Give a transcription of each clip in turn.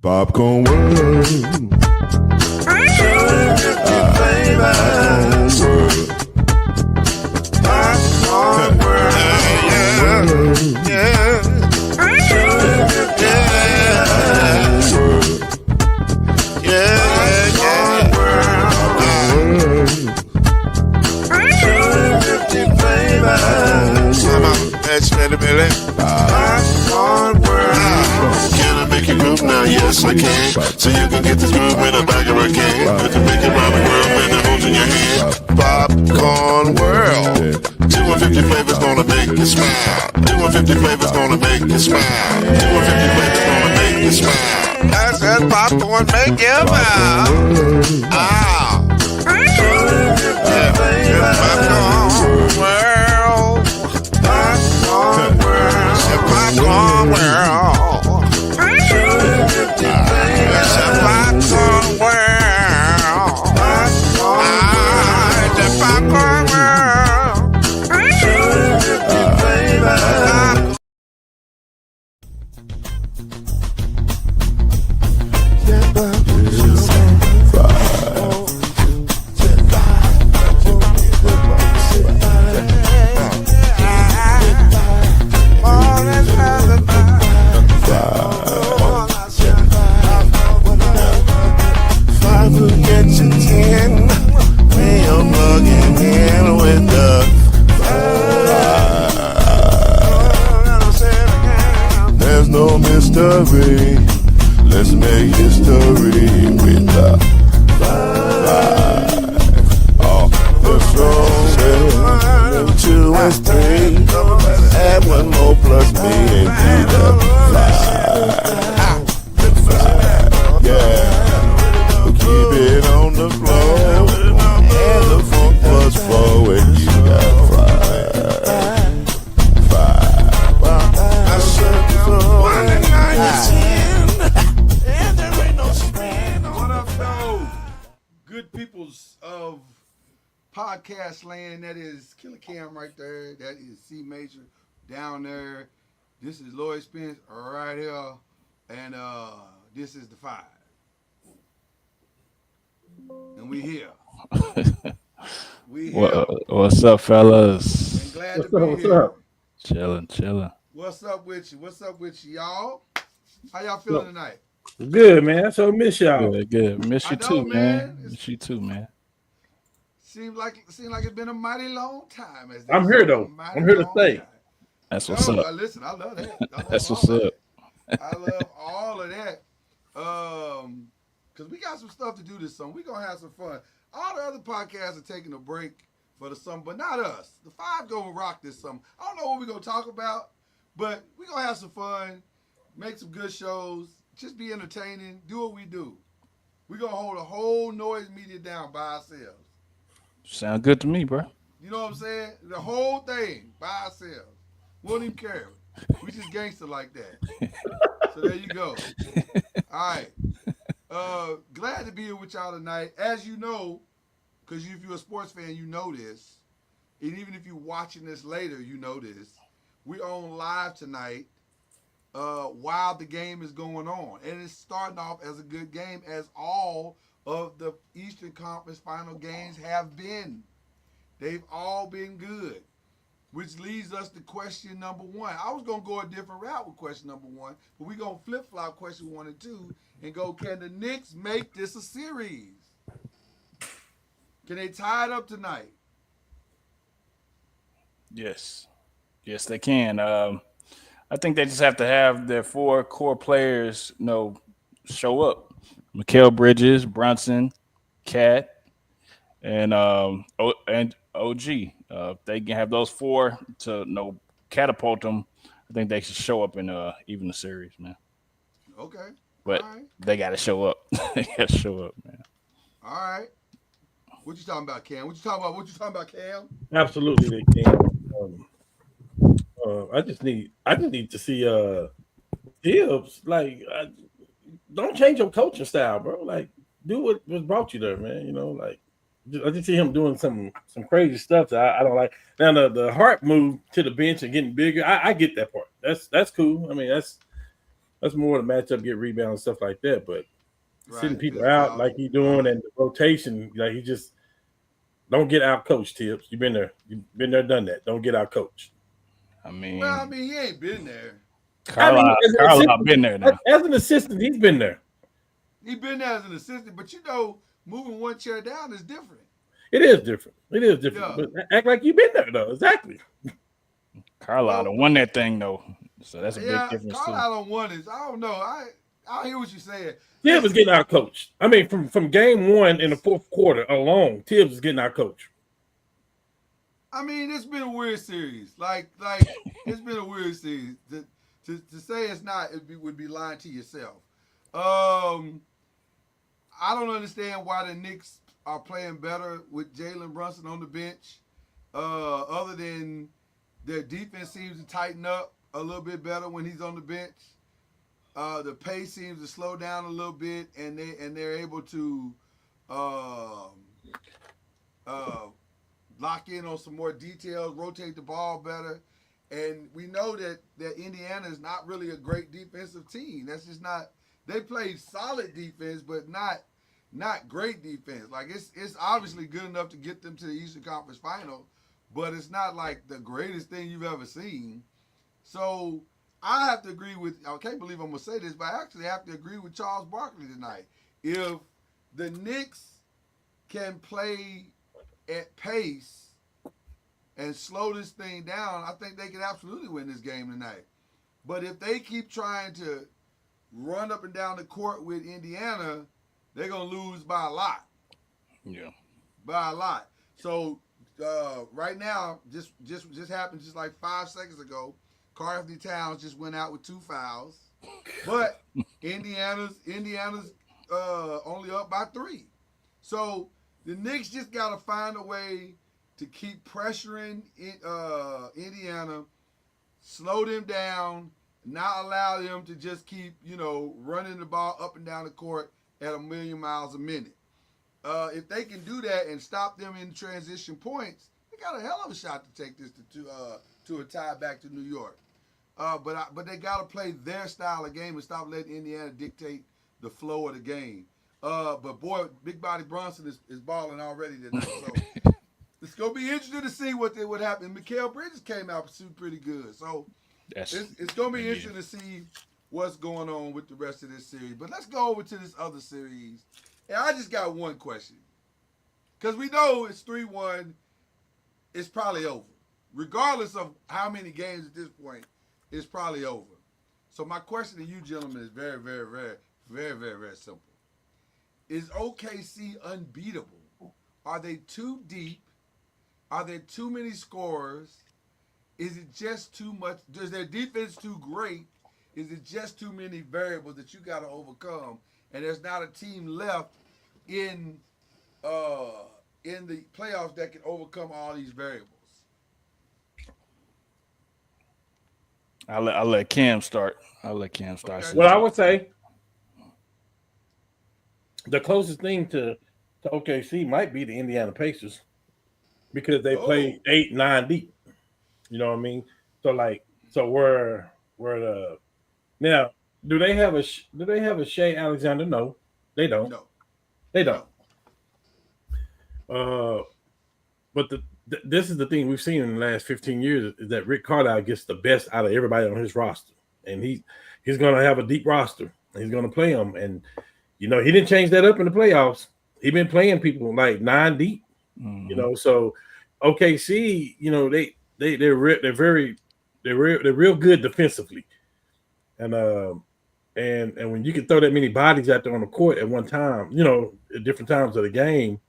Popcorn World. Popcorn World. Yeah. Can I make you groove now? Yes, I can. So you can get this groove in the back of a can. But to make it round the world when it holds in your hand. Popcorn World. 250 flavors gonna make you smile. 250 flavors gonna make you smile. 250 flavors gonna make you smile. I said popcorn make you smile. Ah. Popcorn World. Popcorn World. Popcorn World. Popcorn World. The Popcorn World. There's no mystery. Let's make history with the vibe. Oh, the strong 2 is 3. Add 1 more plus me and do the vibe. Yeah, we keep it on the floor. And the funk was forward. You got vibe. Good peoples of podcast land. That is Killer Cam right there. That is C Major down there. This is Lloyd Spence right here. And this is the 5. And we here. We here. What's up, fellas? And glad to be here. Chilling. What's up with you? What's up with you, y'all? How y'all feeling tonight? Good, man. So miss y'all. Good. Miss you too, man. Miss you too, man. Seems like it's been a mighty long time. I'm here though. I'm here to stay. That's what's up. Listen, I love that. That's what's up. I love all of that. Cause we got some stuff to do this summer. We gonna have some fun. All the other podcasts are taking a break for the summer, but not us. The 5 gonna rock this summer. I don't know what we're gonna talk about, but we gonna have some fun, make some good shows, just be entertaining, do what we do. We're gonna hold a whole noise media down by ourselves. Sound good to me, bro. You know what I'm saying? The whole thing by ourselves. We don't even care. We just gangster like that. So there you go. All right. Glad to be here with y'all tonight. As you know, because if you're a sports fan, you know this. And even if you're watching this later, you know this. We on live tonight while the game is going on. And it's starting off as a good game, as all of the Eastern Conference final games have been. They've all been good. Which leads us to question number 1. I was going to go a different route with question number 1, but we're going to flip-flop question 1 and 2 and go, can the Knicks make this a series? Can they tie it up tonight? Yes, they can. I think they just have to have their 4 core players, show up. Mikal Bridges, Brunson, Cat, and OG. If they can have those 4 to catapult them, I think they should show up in even the series, man. Okay. But they got to show up. They got to show up, man. All right. What you talking about, Cam? What you talking about, Cam? Absolutely, they can. I just need to see Gibbs. Like, don't change your coaching style, bro. Like, do what brought you there, man. You know, like, I just see him doing some crazy stuff that I don't like. Now the Hart move to the bench and getting bigger, I get that part. That's cool. I mean, That's more to match up, get rebounds, stuff like that. But sitting Right. people out like he's doing and the rotation, like he just don't get out coached, Tips. You've been there. You've been there, done that. Don't get out coached. I Well, I mean, mean, he ain't been there. I mean, Carlisle been there now. as an assistant, he's been there. He been there as an assistant, but moving one chair down is different. It is different. It is different. Yeah. But act like you've been there though. Exactly. Carlisle done won that thing though, so that's a big Yeah, difference Carlisle too. on one is I don't know. I hear what you're saying. Tibbs was getting out coached. I mean, from game one in the fourth quarter alone, Tibbs was getting out coached. I mean, it's been a weird series. Like it's been a weird series. To say it's not, would be lying to yourself. I don't understand why the Knicks are playing better with Jalen Brunson on the bench. Other than their defense seems to tighten up a little bit better when he's on the bench. The pace seems to slow down a little bit, and they're able to lock in on some more details, rotate the ball better. And we know that Indiana is not really a great defensive team. That's just not. They play solid defense, but not great defense. Like it's obviously good enough to get them to the Eastern Conference Final, but it's not like the greatest thing you've ever seen. So I have to agree with. I can't believe I'm gonna say this, but I actually have to agree with Charles Barkley tonight. If the Knicks can play at pace and slow this thing down, I think they can absolutely win this game tonight. But if they keep trying to run up and down the court with Indiana, they're gonna lose by a lot. Yeah, by a lot. So right now, just happened just like 5 seconds ago. Karl Anthony Towns just went out with 2 fouls, but Indiana's only up by 3. So the Knicks just got to find a way to keep pressuring Indiana, slow them down, not allow them to just keep running the ball up and down the court at a million miles a minute. If they can do that and stop them in transition points, they got a hell of a shot to take this to a tie back to New York. But they got to play their style of game and stop letting Indiana dictate the flow of the game. But boy, Big Body Brunson is balling already tonight. So it's gonna be interesting to see what happen. Mikal Bridges came out pretty good. So it's gonna be interesting to see what's going on with the rest of this series. But let's go over to this other series. And I just got one question. Because we know it's 3-1. It's probably over. Regardless of how many games at this point, it's probably over. So my question to you gentlemen is very, very, very, very, very, very simple. Is OKC unbeatable? Are they too deep? Are there too many scorers? Is it just too much? Is their defense too great? Is it just too many variables that you got to overcome? And there's not a team left in the playoffs that can overcome all these variables. I'll let Cam start. Okay. Well, I would say the closest thing to OKC might be the Indiana Pacers because they play 8-9 deep. You know what I mean? So where the now do they have a Shea Alexander? No, they don't. No. They don't. But this is the thing we've seen in the last 15 years is that Rick Carlisle gets the best out of everybody on his roster, and he's going to have a deep roster. He's going to play them, and he didn't change that up in the playoffs. He's been playing people like 9 deep, So OKC, they're real good defensively, and when you can throw that many bodies out there on the court at one time, at different times of the game,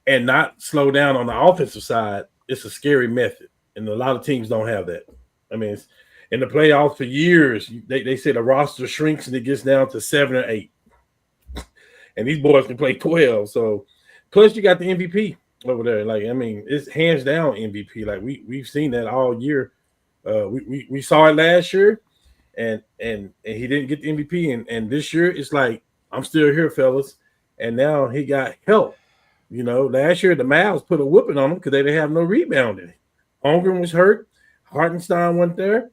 and not slow down on the offensive side, it's a scary method, and a lot of teams don't have that. I mean, it's, in the playoffs for years, they say the roster shrinks and it gets down to 7 or 8, and these boys can play 12. So, plus you got the MVP over there. Like, I mean, it's hands down MVP. Like we've seen that all year. We saw it last year, and he didn't get the MVP, and this year it's like, I'm still here, fellas, and now he got help. Last year the Mavs put a whooping on them because they didn't have no rebounding. Holmgren was hurt. Hartenstein went there.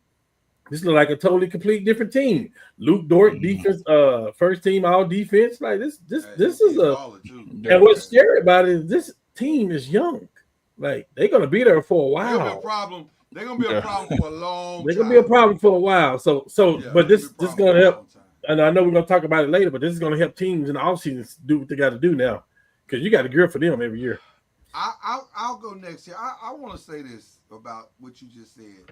This look like a totally complete different team. Luke Dort defense, first team all defense. Like this is a. And what's scary about it is this team is young. Like they're gonna be there for a while. They're gonna be a problem. They're gonna be a problem for a long time. They're gonna be a problem for a while. So but this gonna help. And I know we're gonna talk about it later, but this is gonna help teams in the offseason do what they got to do now, because you got to gear for them every year. I'll go next here. I want to say this about what you just said.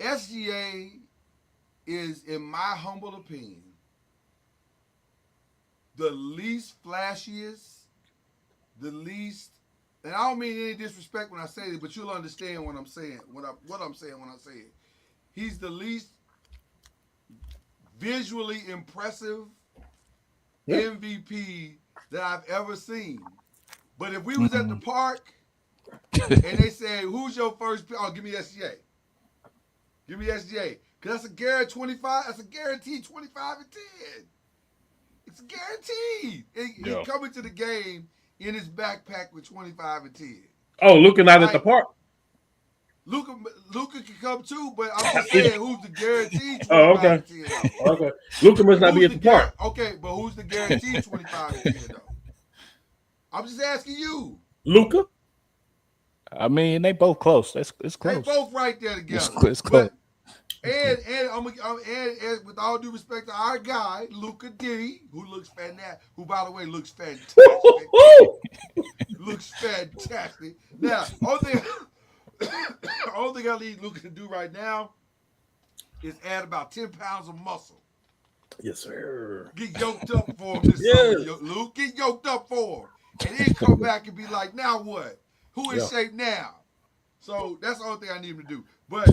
SGA is, in my humble opinion, the least flashiest, the least, and I don't mean any disrespect when I say it, but you'll understand what I'm saying. What I'm saying when I say it. He's the least visually impressive MVP that I've ever seen. But if we was at the park and they say, "Who's your first pick?" Oh, give me SGA. Give me SGA. Because that's a guaranteed 25. That's a guaranteed 25 and 10. It's guaranteed. He's coming to the game in his backpack with 25 and 10. Oh, looking out at the park. Luka can come too, but I'm just saying who's the guaranteed 25 and 10. Okay. Luka must not be at the park. Okay, but who's the guaranteed 25 and 10 though? I'm just asking you. Luka? I mean, they both close. It's close. They both right there together. It's close. But, and with all due respect to our guy, Luka D, who looks fantastic, who by the way looks fantastic. Looks fantastic. Now, only thing I need Luka to do right now is add about 10 pounds of muscle. Yes, sir. Get yoked up for him this summer, Luke. Get yoked up for him. And then come back and be like, now what? Who in shape now? So that's the only thing I need him to do. But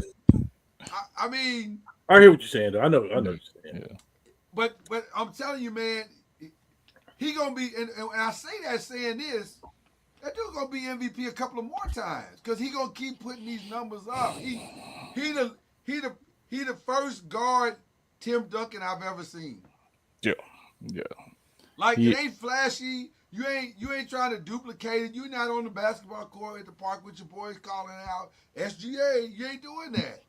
I mean, I hear what you're saying, though. I know what you're saying. Yeah. But I'm telling you, man, he gonna be, and I say that saying this, that dude gonna be MVP a couple of more times because he gonna keep putting these numbers up. He the first guard Tim Duncan I've ever seen. Yeah. Like it ain't flashy. You ain't trying to duplicate it. You're not on the basketball court at the park with your boys calling out SGA. You ain't doing that.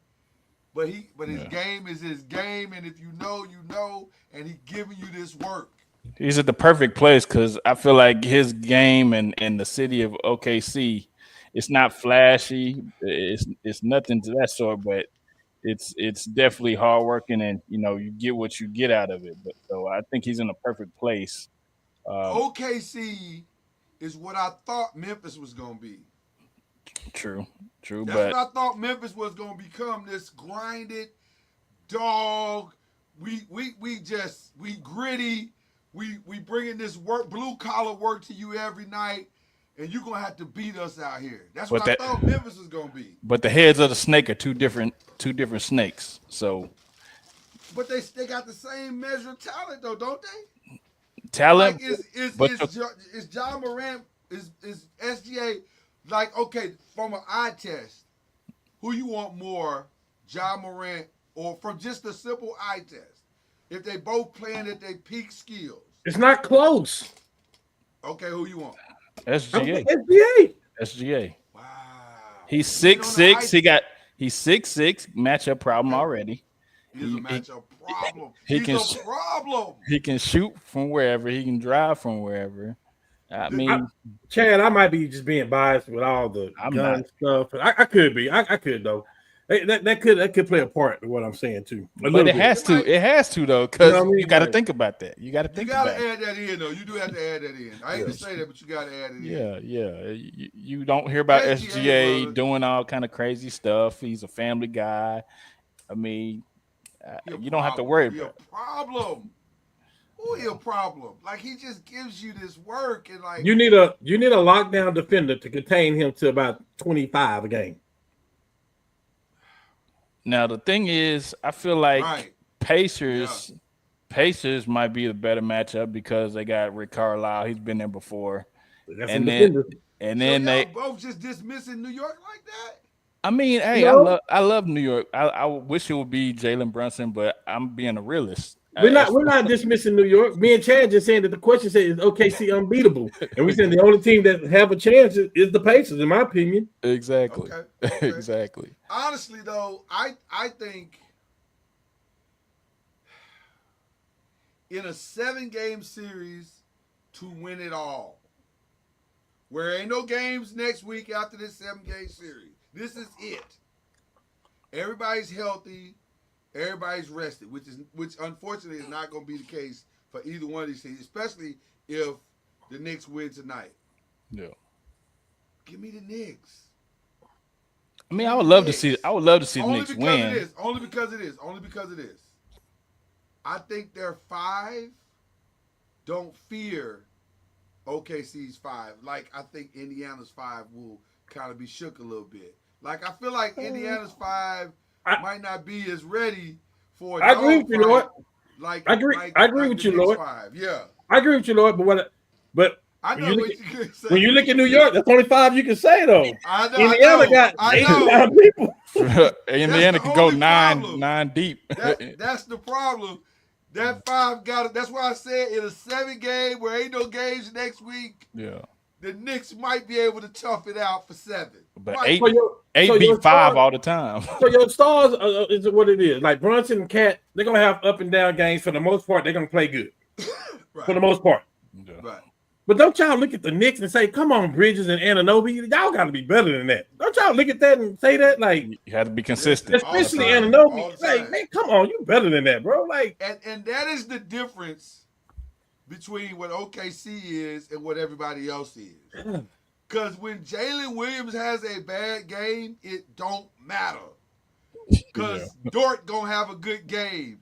But his game is his game, and if you know, you know, and he giving you this work. He's at the perfect place because I feel like his game and the city of OKC, it's not flashy. It's nothing to that sort, but it's definitely hardworking, and you get what you get out of it. But so I think he's in a perfect place. OKC is what I thought Memphis was gonna be. True. That's what I thought Memphis was gonna become. This grinded dog. We gritty. We bringing this work, blue collar work to you every night, and you're gonna have to beat us out here. That's what I thought Memphis was gonna be. But the heads of the snake are two different snakes. So. But they got the same measure of talent though, don't they? Talent. Like is Ja Morant is SGA like, okay, from an eye test, who you want more, Ja Morant or from just a simple eye test? If they both playing at their peak skills. It's not close. Okay, who you want? SGA. SGA. Wow. He's 6'6". He's 6'6". Matchup problem already. He's a matchup problem. He's a problem. He can shoot from wherever. He can drive from wherever. I mean, Chad, I might be just being biased with all the gun stuff. I could be. I could though. That could play a part in what I'm saying too. But it has to. It has to though, because you got to think about that. You got to think about it. You got to add that in though. You do have to add that in. I hate to say that, but you got to add it in. Yeah. You don't hear about SGA doing all kind of crazy stuff. He's a family guy. I mean, you don't have to worry about it. Problem. Who is a problem? Like he just gives you this work and like you need a lockdown defender to contain him to about 25 a game. Now the thing is, I feel like Pacers might be the better matchup because they got Rick Carlisle. He's been there before, and then they both just dismissing New York like that. I mean, hey, I love New York. I wish it would be Jalen Brunson, but I'm being a realist. We're not dismissing New York. Me and Chad just saying that the question said is OKC unbeatable, and we said the only team that have a chance is the Pacers, in my opinion. Exactly. Okay. Exactly. Honestly, though, I think in a 7-game series to win it all, where ain't no games next week after this 7-game series. This is it. Everybody's healthy. Everybody's rested, which unfortunately is not going to be the case for either one of these teams, especially if the Knicks win tonight. Yeah. Give me the Knicks. I mean, I would love to see the Knicks win. Only because it is. I think their 5 don't fear OKC's 5. Like, I think Indiana's 5 will kind of be shook a little bit. Like, I feel like Indiana's 5 might not be as ready for. I agree with you, Lord. I agree with you, Lord. 5. Yeah, I agree with you, Lord. But I know what you're gonna say. When you look at New York, that's only 5 you can say though. I know. Indiana got 8 people. Indiana could go nine deep. That's the problem. That 5 got it. That's why I said in a 7-game where ain't no games next week. Yeah. The Knicks might be able to tough it out for 7. But right. 8 beat 5 all the time. So your stars is what it is. Like Brunson and Cat, they're gonna have up and down games. For the most part, they're gonna play good. Right. For the most part. Yeah. Right. But don't y'all look at the Knicks and say, "Come on, Bridges and Anunoby, y'all got to be better than that." Don't y'all look at that and say that? Like, you have to be consistent, especially Anunoby. Like, man, come on, you better than that, bro. Like, and that is the difference between what OKC is and what everybody else is. Because when Jalen Williams has a bad game, it don't matter. Because Dort gonna have a good game.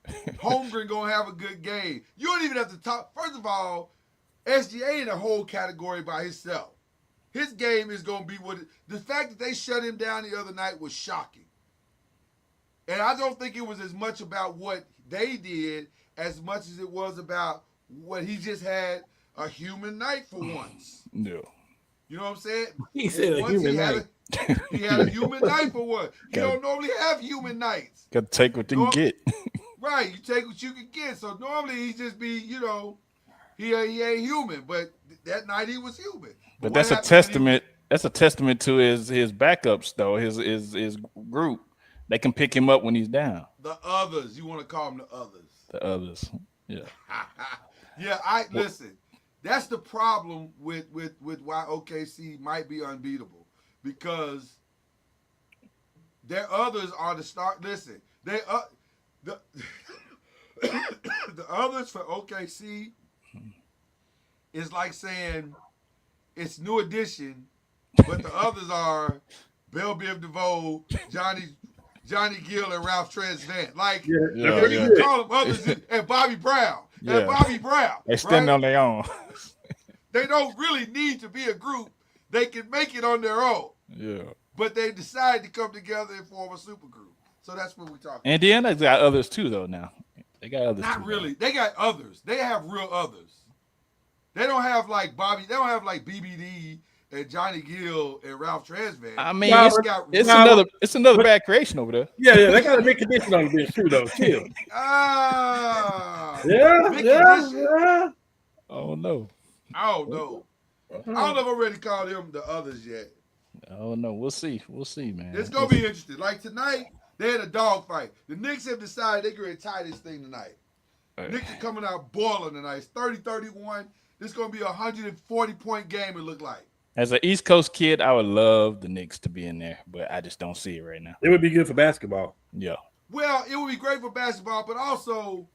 Holmgren gonna have a good game. You don't even have to talk. First of all, SGA in a whole category by himself. His game is gonna be what the fact that they shut him down the other night was shocking. And I don't think it was as much about what they did as much as it was about what he just had a human night for once. No. You know what I'm saying? He said a human night. He had a human night for once. You don't normally have human nights. Got to take what you can get. Right, you take what you can get. So normally he just be, he ain't human, but that night he was human. But that's a testament. That's a testament to his backups though. His group. They can pick him up when he's down. The others, you want to call them the others. The others, yeah. Yeah, listen. That's the problem with why OKC might be unbeatable because their others are the start. Listen, the others for OKC is like saying it's New Edition, but the others are Bell Biv DeVoe, Johnny Gill, and Ralph Tresvant. Like you can call them others and Bobby Brown. Yeah. And Bobby Brown. They stand on their own. They don't really need to be a group. They can make it on their own. Yeah. But they decide to come together and form a super group. So that's what we're talking Indiana's got others too, though, now. They got others Not too. really. Now. They got others. They have real others. They don't have like Bobby. They don't have like BBD and Johnny Gill and Ralph Tresvant. I mean, it's another bad creation over there. Yeah, they got a big condition on the bench too, though. Chill. Yeah. Oh no. I don't know. I don't know if I'm ready to call them the others yet. Oh no, we'll see, man. It's gonna be interesting. Like tonight, they had a dogfight. The Knicks have decided they're gonna tie this thing tonight. Knicks are coming out boiling tonight. It's 30-31. This is gonna be a 140-point game. It look like. As an East Coast kid, I would love the Knicks to be in there, but I just don't see it right now. It would be good for basketball. Yeah. Well, it would be great for basketball, but also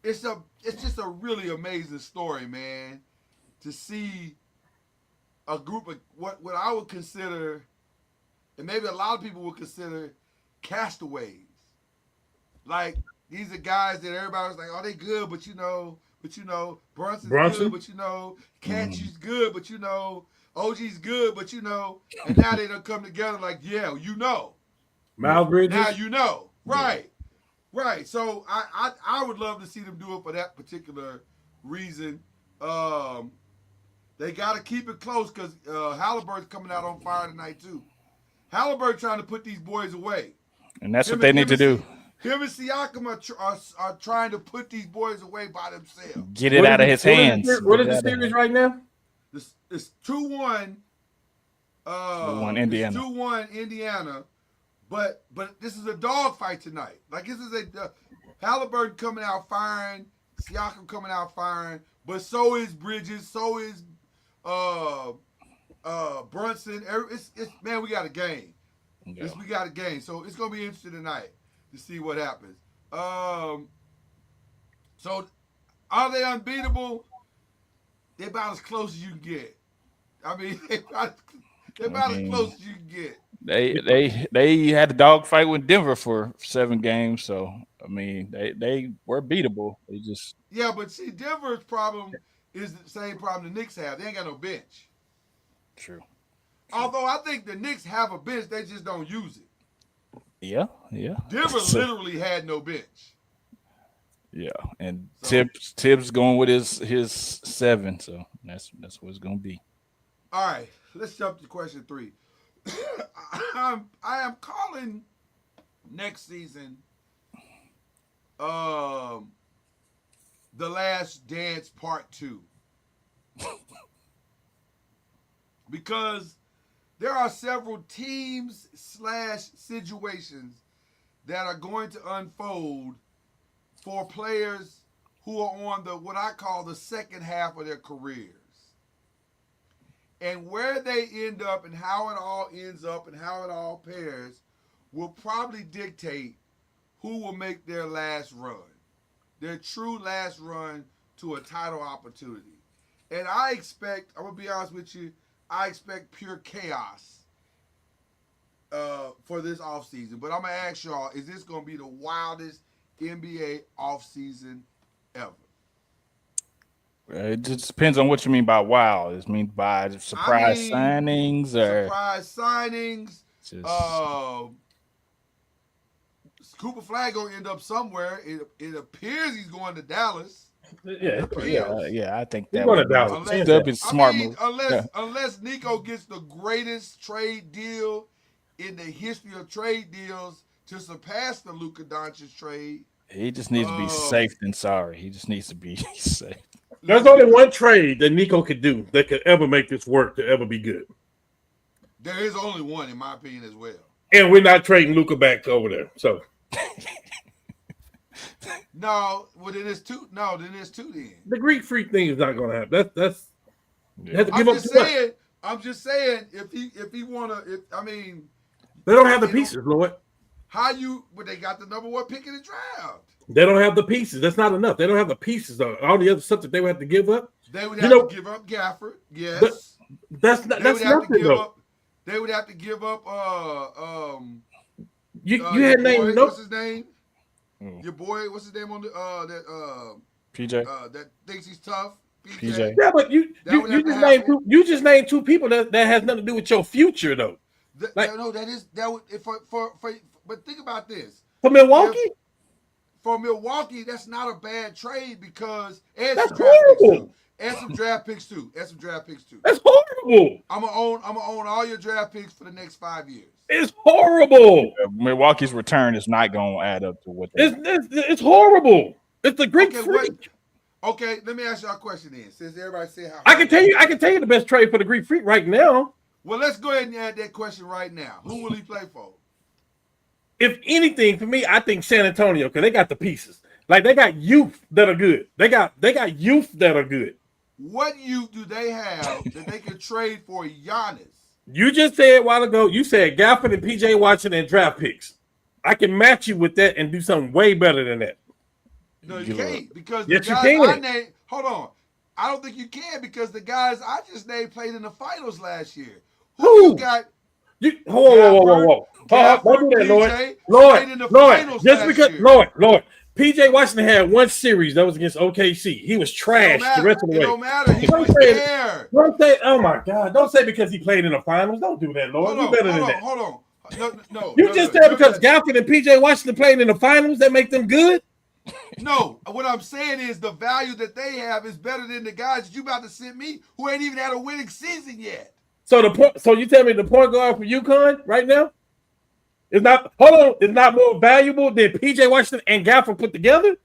it's just a really amazing story, man. To see a group of what I would consider, and maybe a lot of people would consider, castaways. Like these are guys that everybody was like, "Oh, they good," but Brunson's good, but Catchy's good, but OG's good, but and now they don't come together like, Miles Bridges. Now right. So I would love to see them do it for that particular reason. They got to keep it close because Halliburton's coming out on fire tonight too. Halliburton trying to put these boys away, and that's what they need to do. Him and Siakam are trying to put these boys away by themselves. Get it out of his hands. What is the series right now? It's 2-1. 2-1 Indiana. 2-1 Indiana. But this is a dogfight tonight. Like this is a Halliburton coming out firing, Siakam coming out firing, but so is Bridges, so is Brunson. It's man, we got a game. Yeah. We got a game. So it's gonna be interesting tonight to see what happens. So are they unbeatable? They're about as close as you can get. I mean, they're about as close as you can get. They had a dogfight with Denver for 7 games, so I mean they were beatable. They just but see, Denver's problem is the same problem the Knicks have. They ain't got no bench. True. Although I think the Knicks have a bench, they just don't use it. Yeah. Denver literally had no bench. Yeah, and so, Tibbs going with his 7, so that's what it's gonna be. All right, let's jump to question 3. I am calling next season The Last Dance Part 2. Because there are several teams / situations that are going to unfold for players who are on what I call the second half of their careers. And where they end up and how it all ends up and how it all pairs will probably dictate who will make their last run, their true last run to a title opportunity. And I expect, I'm going to be honest with you, I expect pure chaos for this offseason. But I'm going to ask y'all, is this going to be the wildest NBA offseason ever? It just depends on what you mean by wild. It means by surprise signings or surprise signings. Just, Cooper Flag gonna end up somewhere. It appears he's going to Dallas. Yeah, I think he's that going to Dallas. That'd be smart move. Unless Nico gets the greatest trade deal in the history of trade deals to surpass the Luka Doncic trade. He just needs to be safe than sorry. He just needs to be safe. There's only one trade that Nico could do that could ever make this work to ever be good. There is only one, in my opinion, as well. And we're not trading Luka back over there. So no, well then there's two. No, then there's 2 then. The Greek Freak thing is not going to happen. That's. Yeah. I'm just saying. If he wanna, they don't have the pieces, Lloyd. But they got the number 1 pick in the draft. They don't have the pieces. That's not enough. They don't have the pieces. All the other stuff that they would have to give up. They would have to give up Gafford. Yes. That's nothing, though. They would have to give up. You had named what's his name? Your boy, what's his name on the PJ? That thinks he's tough. PJ. Yeah, but you just named 2 people that has nothing to do with your future, though. But think about this. For Milwaukee. For Milwaukee, that's not a bad trade because that's horrible. And some draft picks too. That's horrible. I'm gonna own all your draft picks for the next 5 years. It's horrible. Milwaukee's return is not going to add up to what it's horrible. It's the Greek Freak. Okay, let me ask y'all a question then. Since everybody said how I can tell you the best trade for the Greek Freak right now. Well, let's go ahead and add that question right now. Who will he play for? If anything, for me, I think San Antonio, because they got the pieces. Like they got youth that are good. They got youth that are good. What youth do they have that they can trade for Giannis? You just said a while ago, you said Gafford and PJ Watson and draft picks. I can match you with that and do something way better than that. No, you can't because yes, the guys you can. I named. Hold on, I don't think you can because the guys I just named played in the finals last year. Who you got? Whoa. Don't do that, Lloyd. Just because, Lloyd. PJ Washington had 1 series that was against OKC. He was trash the rest of the way. It don't matter. He was there. Don't say, oh my God. Don't say because he played in the finals. Don't do that, Lloyd. You're better than that. Hold on. No. You just said because Gafford and PJ Washington played in the finals, that make them good? No. What I'm saying is the value that they have is better than the guys that you about to send me who ain't even had a winning season yet. So you tell me the point guard for UConn right now? It's not. Hold on. It's not more valuable than PJ Washington and Gafford put together.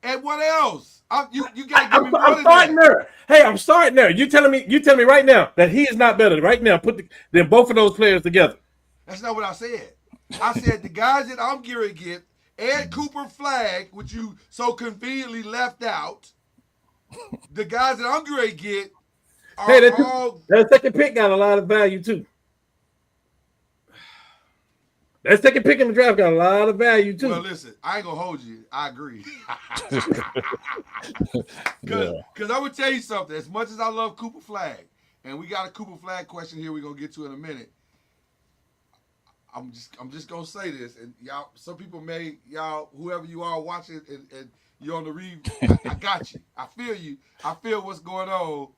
And what else? You got to give me more I'm than starting that. there. Hey, I'm starting there. You telling me right now that he is not better right now than both of those players together. That's not what I said. I said the guys that I'm gearing to get, Ed Cooper Flag, which you so conveniently left out. The guys that I'm gearing to get are all. That second pick got a lot of value too. That second pick in the draft got a lot of value too. Well, listen, I ain't gonna hold you. I agree. Yeah. Because I would tell you something. As much as I love Cooper Flag, and we got a Cooper Flag question here we're gonna get to in a minute. I'm just gonna say this, and y'all, some people whoever you are watching and you're on the read, I got you. I feel you. I feel what's going on.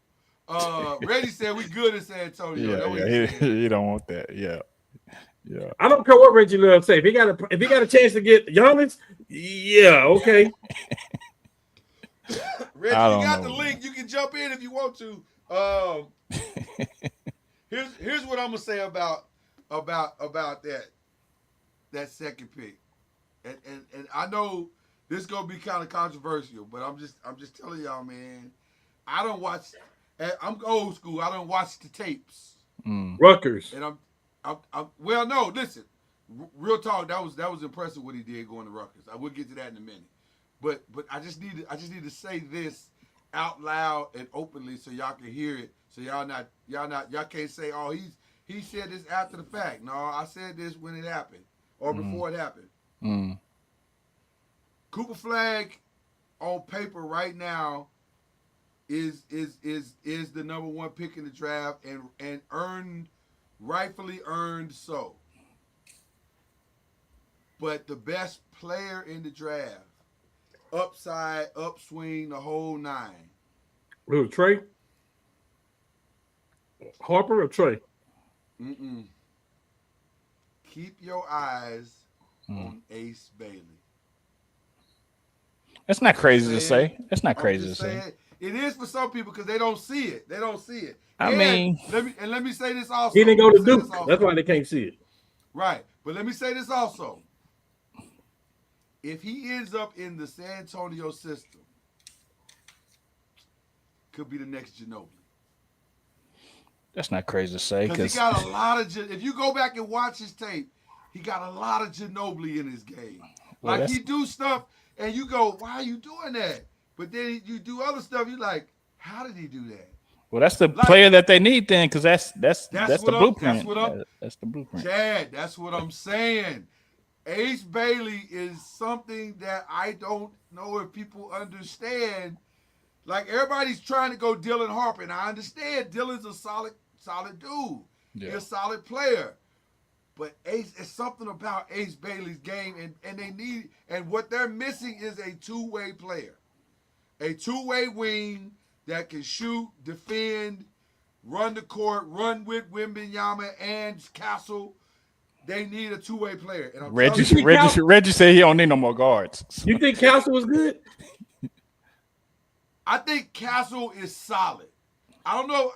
Reggie said we good in San Antonio. Yeah. He don't want that. Yeah. Yeah. I don't care what Reggie Love say. If he got a chance to get Giannis, yeah, okay. Reggie, you got the link. You can jump in if you want to. Here's what I'm gonna say about that second pick, and I know this is gonna be kind of controversial, but I'm just telling y'all, man. I don't watch. I'm old school. I don't watch the tapes. Rutgers. And well, no. Listen, real talk. That was impressive what he did going to Rutgers. I will get to that in a minute. But I just need to say this out loud and openly so y'all can hear it. So y'all can't say, oh, he said this after the fact. No, I said this when it happened or before it happened. Cooper Flag on paper right now is the number one pick in the draft and rightfully earned so. But the best player in the draft, upside, upswing, the whole nine. Who, Trey? Harper or Trey? Keep your eyes on Ace Bailey. That's not crazy to say. That's not crazy to say. It is for some people because they don't see it. I mean, let me say this also. He didn't go to Duke. That's why they can't see it. Right. But let me say this also. If he ends up in the San Antonio system, could be the next Ginobili. That's not crazy to say. Because he got a lot of, if you go back and watch his tape, he got a lot of Ginobili in his game. Well, like he do stuff and you go, why are you doing that? But then you do other stuff, you're like, how did he do that? Well, that's the player that they need then, because that's the blueprint. That's the blueprint. Chad, that's what I'm saying. Ace Bailey is something that I don't know if people understand. Like everybody's trying to go Dylan Harper, and I understand Dylan's a solid dude. Yeah. He's a solid player. But Ace, it's something about Ace Bailey's game, and what they're missing is a two-way player. A two-way wing that can shoot, defend, run the court, run with Wembanyama and Castle. They need a two-way player. And Reggie said he don't need no more guards. You think Castle was good? I think Castle is solid. I don't know.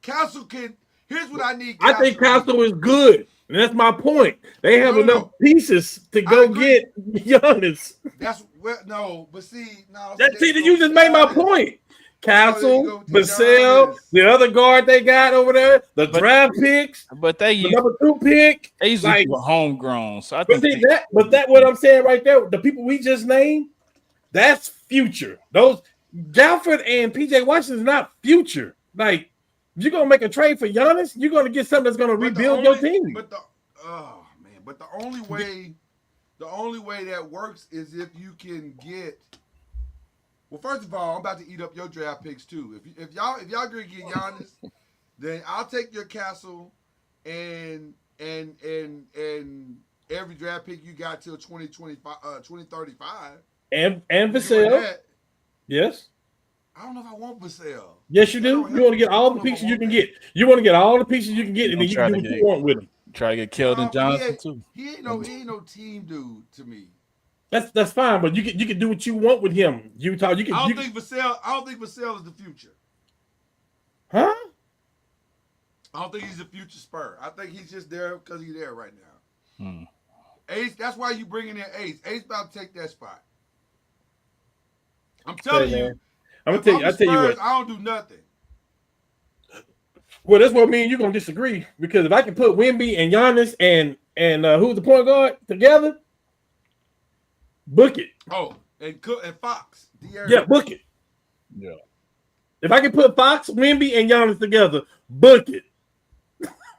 Castle can. Here's what I need. I think Castle is good. And that's my point. They have enough pieces to go get Giannis. But see, you just made my point. Castle, Vassell, the other guard they got over there, the draft picks, but the number 2 pick. They usually were homegrown. So I think that what I'm saying right there, the people we just named, that's future. Those Gafford and PJ Washington is not future. Like, you're gonna make a trade for Giannis, you're gonna get something that's gonna rebuild your team. But the only way that works is if you can get. Well, first of all, I'm about to eat up your draft picks too. If y'all agree to get Giannis, then I'll take your Castle and every draft pick you got till 2035. And Vassell. Yes. I don't know if I want Vassell. Yes, you do. You want to get all the pieces you can get. You want to get all the pieces you can get, and then you can do what you want with them. Try to get Keldon Johnson too. He ain't no team dude to me. That's fine, but you can do what you want with him. Utah, you can. I don't think Vassell is the future. Huh? I don't think he's a future Spur. I think he's just there because he's there right now. Hmm. Ace, that's why you bringing in Ace. Ace about to take that spot. I'm Say, telling man, you, I'm if gonna I'm I the tell you Spurs, what. I don't do nothing. Well, that's what me and you gonna disagree because if I can put Wemby and Giannis and who's the point guard together, book it. Oh, and Cook and Fox. Yeah, book it. Yeah. If I can put Fox, Wemby, and Giannis together, book it.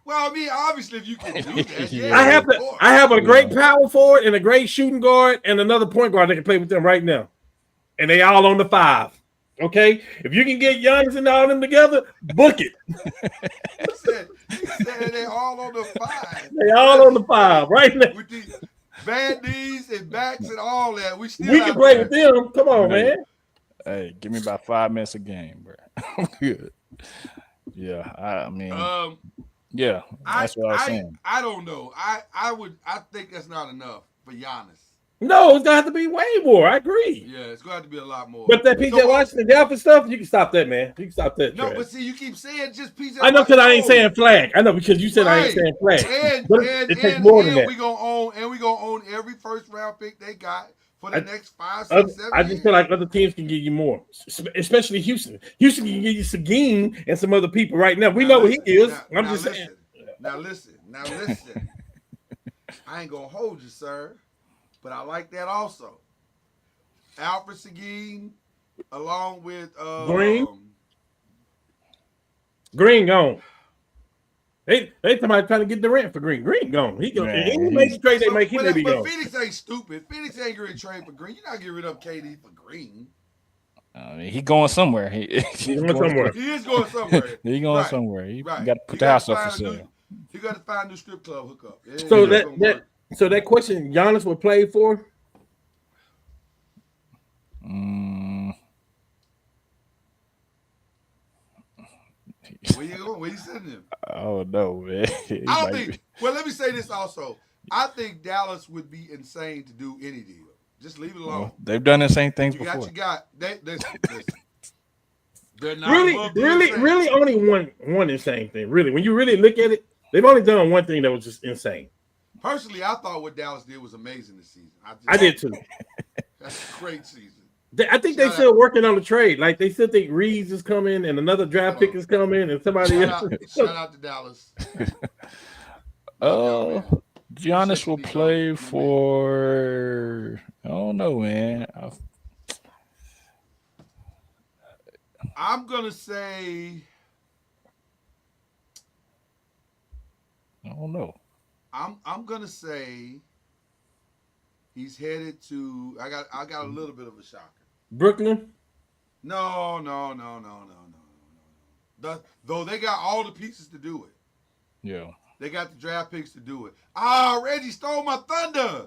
Well, I mean, obviously, if you can do that, yeah, Yeah. of course. I have a great power forward and a great shooting guard and another point guard that can play with them right now, and they all on the 5. Okay, if you can get Giannis and all them together, book it. He said they all on the 5. They all on the 5 right now. With the bad knees and backs and all that, we still We can out play there. with them. Come on, Hey. man. Hey, give me about 5 minutes a game, bro. I'm good. Yeah, I mean, yeah, that's what I was saying. I don't know. I think that's not enough for Giannis. No, it's gonna have to be way more. I agree. Yeah, it's going to have to be a lot more. But that PJ Washington Dallas stuff, you can stop that, man. You can stop that. No, trash. but see, you keep saying just PJ. I know because I ain't saying flag. I know because you said I ain't saying flag. And, but and, it takes and, more and than that. we gonna own every first round pick they got for the next 5, 6, 7 I just years. feel like other teams can give you more, especially Houston. Houston can give you Seguin and some other people right now. We know what he is. I'm just saying. Now listen. I ain't gonna hold you, sir, but I like that also. Alfred Seguin, along with Green gone. They somebody trying to get Durant for Green. Green gone. He gone. Any major trade they make, he may be gone. But Phoenix ain't stupid. Phoenix ain't going to trade for Green. You're not getting rid of KD for Green. I mean, he going somewhere. He's going somewhere. He is going somewhere. He going somewhere. He got to put the house up for sale. He got to find a new strip club hookup. So that question Giannis would play for. Where you going? Where you sending him? Oh no, man. I don't think. Well, let me say this also. I think Dallas would be insane to do any deal. Just leave it alone. Well, they've done the same things before. They're not really only one insane thing. Really, when you really look at it, they've only done one thing that was just insane. Personally, I thought what Dallas did was amazing this season. I did too. That's a great season. I think they're still working on the trade. Like they still think Reeves is coming and another draft pick is coming and somebody else. Shout out to Dallas. Giannis will play for. I don't know, man. I'm gonna say. I don't know. I'm gonna say. He's headed to. I got a little bit of a shocker. Brooklyn? No. Though they got all the pieces to do it. Yeah. They got the draft picks to do it. Ah, Reggie stole my thunder.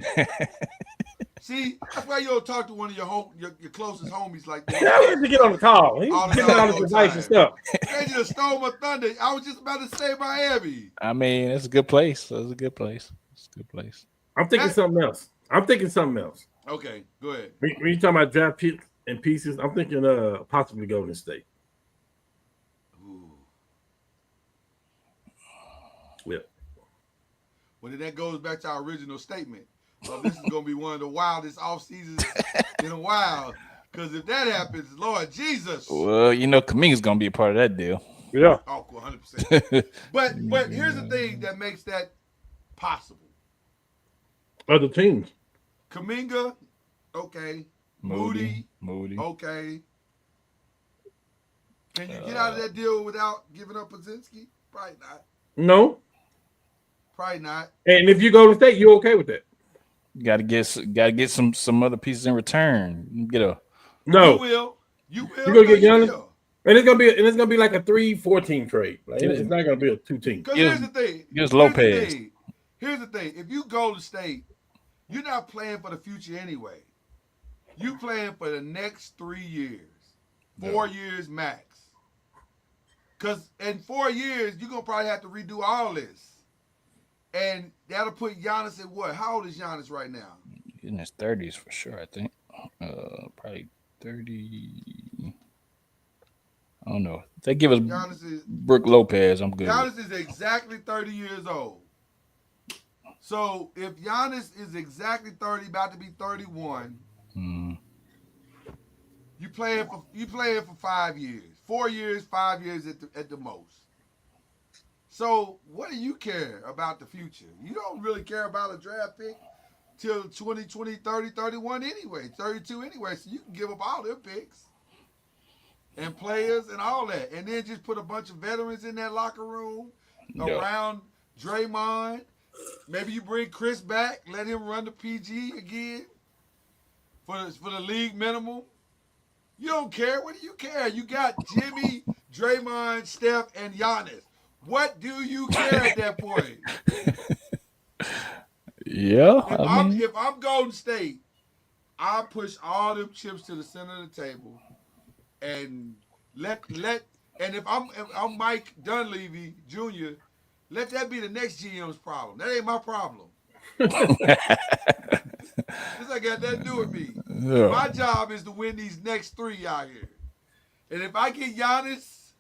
See, that's why you don't talk to one of your closest homies like that. Yeah, I to get on the call. He's getting on his advice and stuff. Reggie just stole my thunder. I was just about to say Miami. I mean, it's a good place. It's a good place. I'm thinking something else. Okay, go ahead. When you talking about draft picks and pieces, I'm thinking possibly Golden State. Ooh. Yeah. Well, then that goes back to our original statement. This is going to be one of the wildest off seasons in a while. Because if that happens, Lord Jesus. Well, Kuminga's going to be a part of that deal. Yeah. Oh, 100%. But here's the thing that makes that possible. Other teams. Kuminga, okay. Moody, okay. Can you get out of that deal without giving up Pozinski? Probably not. No. Probably not. And if you go to State, you okay with that? You gotta get some other pieces in return. No. You will. You gonna get Giannis? And it's gonna be like a 3-4 team trade. Like, it's not gonna be a 2-team. Because here's the thing. Lopez. Here's the thing. If you go to State, you're not playing for the future anyway. You playing for the next 3 years, 4 years max. Because in 4 years, you're gonna probably have to redo all this. And that'll put Giannis at what? How old is Giannis right now? In his 30s for sure, I think. Probably 30. I don't know. If they give us Giannis is Brook Lopez, I'm good. Giannis is exactly 30 years old. So if Giannis is exactly 30, about to be 31, you play it for 5 years, 4 years, 5 years at the most. So what do you care about the future? You don't really care about a draft pick till 20, 20, 30, 31 anyway, 32 anyway. So you can give up all their picks and players and all that, and then just put a bunch of veterans in that locker room around Draymond. Maybe you bring Chris back, let him run the PG again for the league minimum. You don't care. What do you care? You got Jimmy, Draymond, Steph, and Giannis. What do you care at that point? Yeah. If I'm Golden State, I push all them chips to the center of the table, and and if I'm Mike Dunleavy Jr., let that be the next GM's problem. That ain't my problem. This ain't got nothing to do with me. Yeah. My job is to win these next 3 out here. And if I get Giannis,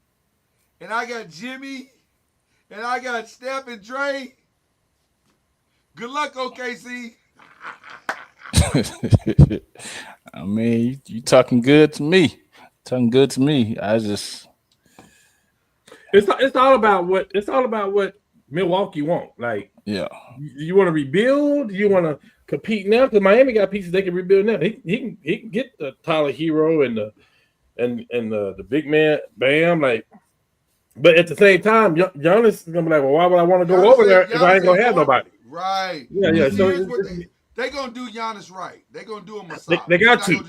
and I got Jimmy, and I got Steph and Dre, good luck, OKC. I mean, you talking good to me. I just it's all about what Milwaukee want. Like, yeah, you want to rebuild? You want to compete now? Because Miami got pieces they can rebuild now. He can get the Tyler Hero and the big man Bam. Like, but at the same time, Giannis is gonna be like, well, why would I want to go over there if I ain't gonna have nobody? Right. Yeah. So they gonna do Giannis right. They gonna do him a solid. They got to.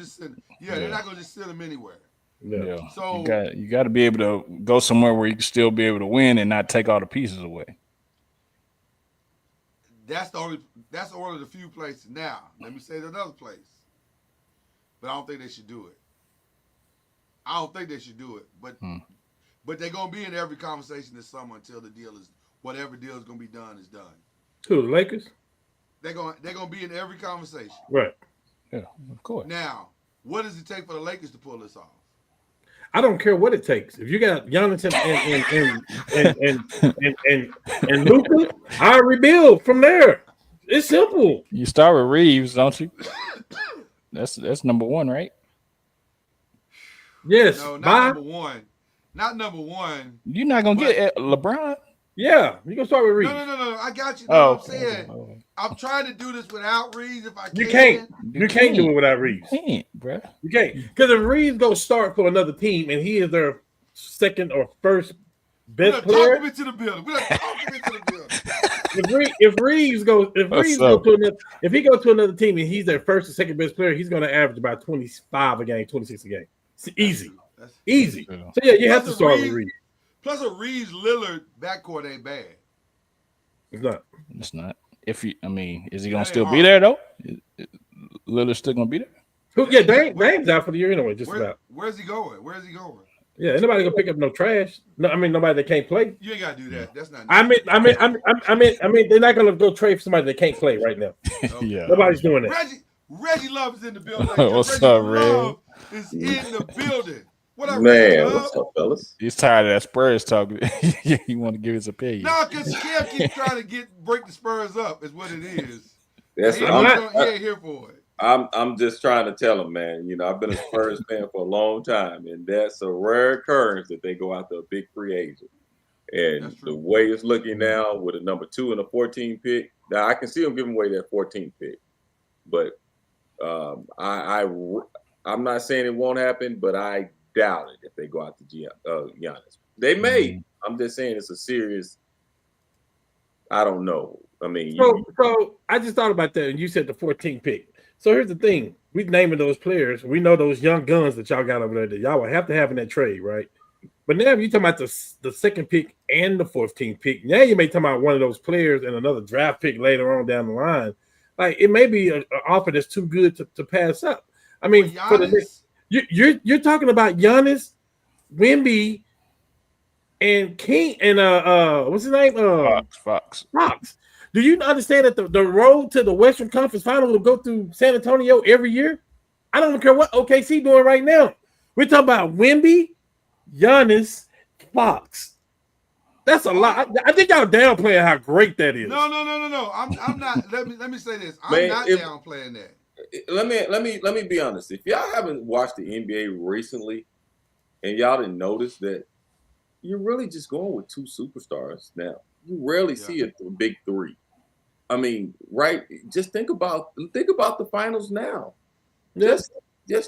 They're not gonna just send him anywhere. Yeah. So you got to be able to go somewhere where you can still be able to win and not take all the pieces away. That's one of the few places. Now, let me say another place, but I don't think they should do it. But they're gonna be in every conversation this summer until whatever deal is gonna be done is done. Who, the Lakers? They're gonna be in every conversation. Right. Yeah, of course. Now, what does it take for the Lakers to pull this off? I don't care what it takes. If you got Giannis and Luka, I rebuild from there. It's simple. You start with Reeves, don't you? That's number one, right? Yes. No, not number one. Not number one. You're not gonna get LeBron. Yeah, you gonna start with Reeves. No. I got you. I'm saying. Okay. I'm trying to do this without Reeves if I can. You can't. You can't do it without Reeves. You can't, bro. You can't. Because if Reeves goes start for another team and he is their second or first best player. Talk him into the building. If Reeves goes if he goes to another team and he's their first or second best player, he's gonna average about 25 a game, 26 a game. It's easy. Easy. So yeah, you have to start with Reeves. Plus a Reeves Lillard backcourt ain't bad. It's not. Is he gonna still be there though? Lillard's still gonna be there? Yeah, Dame's out for the year anyway. About. Where's he going? Yeah, ain't nobody gonna pick up no trash. No, nobody that can't play. You ain't gotta do that. That's not. I mean, they're not gonna go trade for somebody that can't play right now. Okay. Yeah, nobody's doing that. Reggie Love is in the building. What's up, Reg? Is in the building. What up, man? What's up, fellas? He's tired of that Spurs talk. You want to give his opinion? No, because Cam keeps trying to break the Spurs up. Is what it is. That's he ain't here for it. I'm just trying to tell him, man. You know, I've been a Spurs fan for a long time, and that's a rare occurrence that they go after a big free agent. And the way it's looking now with a number 2 and a 14 pick, now I can see them giving away that 14 pick, but I'm not saying it won't happen, but I doubt it if they go out to Giannis. They may. I'm just saying it's a serious. I don't know. I mean, so I just thought about that, and you said the 14th pick. So here's the thing: we naming those players. We know those young guns that y'all got over there that y'all will have to have in that trade, right? But now if you're talking about the second pick and the 14th pick, now you may talk about one of those players and another draft pick later on down the line. Like it may be an offer that's too good to pass up. I mean, for the next, you're talking about Giannis, Wemby, and King, and what's his name? Fox. Do you understand that the road to the Western Conference Final will go through San Antonio every year? I don't care what OKC doing right now. We're talking about Wemby, Giannis, Fox. That's a lot. I think y'all downplaying how great that is. No. I'm not. Let me say this. I'm Man, not downplaying that. Let me be honest. If y'all haven't watched the NBA recently, and y'all didn't notice that, you're really just going with two superstars now. You rarely see a big three. I mean, right? Just think about the finals now. Just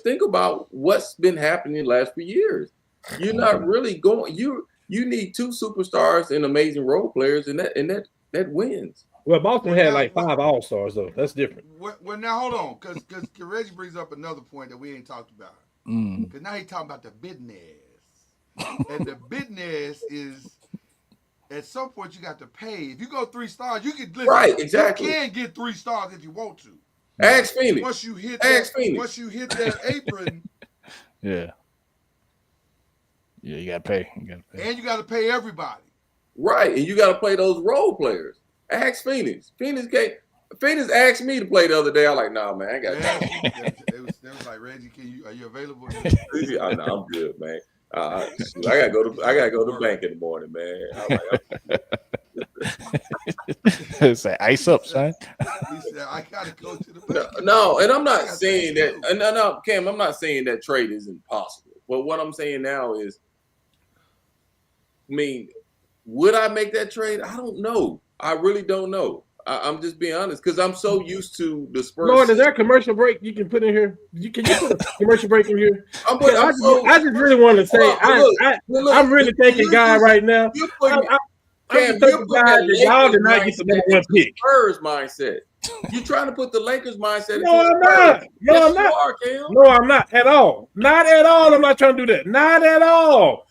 think about what's been happening the last few years. You're not really going. You need two superstars and amazing role players, and that wins. Well, Boston had like 5 All-Stars though. That's different. Well, now hold on, because Reggie brings up another point that we ain't talked about. Because now he's talking about the business, and the business is at some point you got to pay. If you go 3 stars, you can Right, exactly. You can get 3 stars if you want to. Ask Phoenix. Once you hit that apron, Yeah, you gotta pay. And you got to pay everybody. Right, and you got to play those role players. Ask Phoenix. Phoenix asked me to play the other day. I'm like, nah, man, I ain't got time. They was like, Reggie, are you available? I'm good, man. I gotta go to the bank in the morning, man. Say ice up, son. He said, I gotta go to the bank. No, and I'm not saying that. No, Cam, I'm not saying that trade is impossible. But what I'm saying now is, I mean, would I make that trade? I don't know. I really don't know. I'm just being honest because I'm so used to the Spurs. Lord, is there a commercial break you can put in here? Can you put a commercial break in here? I just really want to say, I'm really thanking God right now. I'm thanking God that y'all did not get the number 1 pick. Spurs mindset. You're trying to put the Lakers mindset. No, I'm not. No, I'm not. No, I'm not at all. Not at all. I'm not trying to do that. Not at all.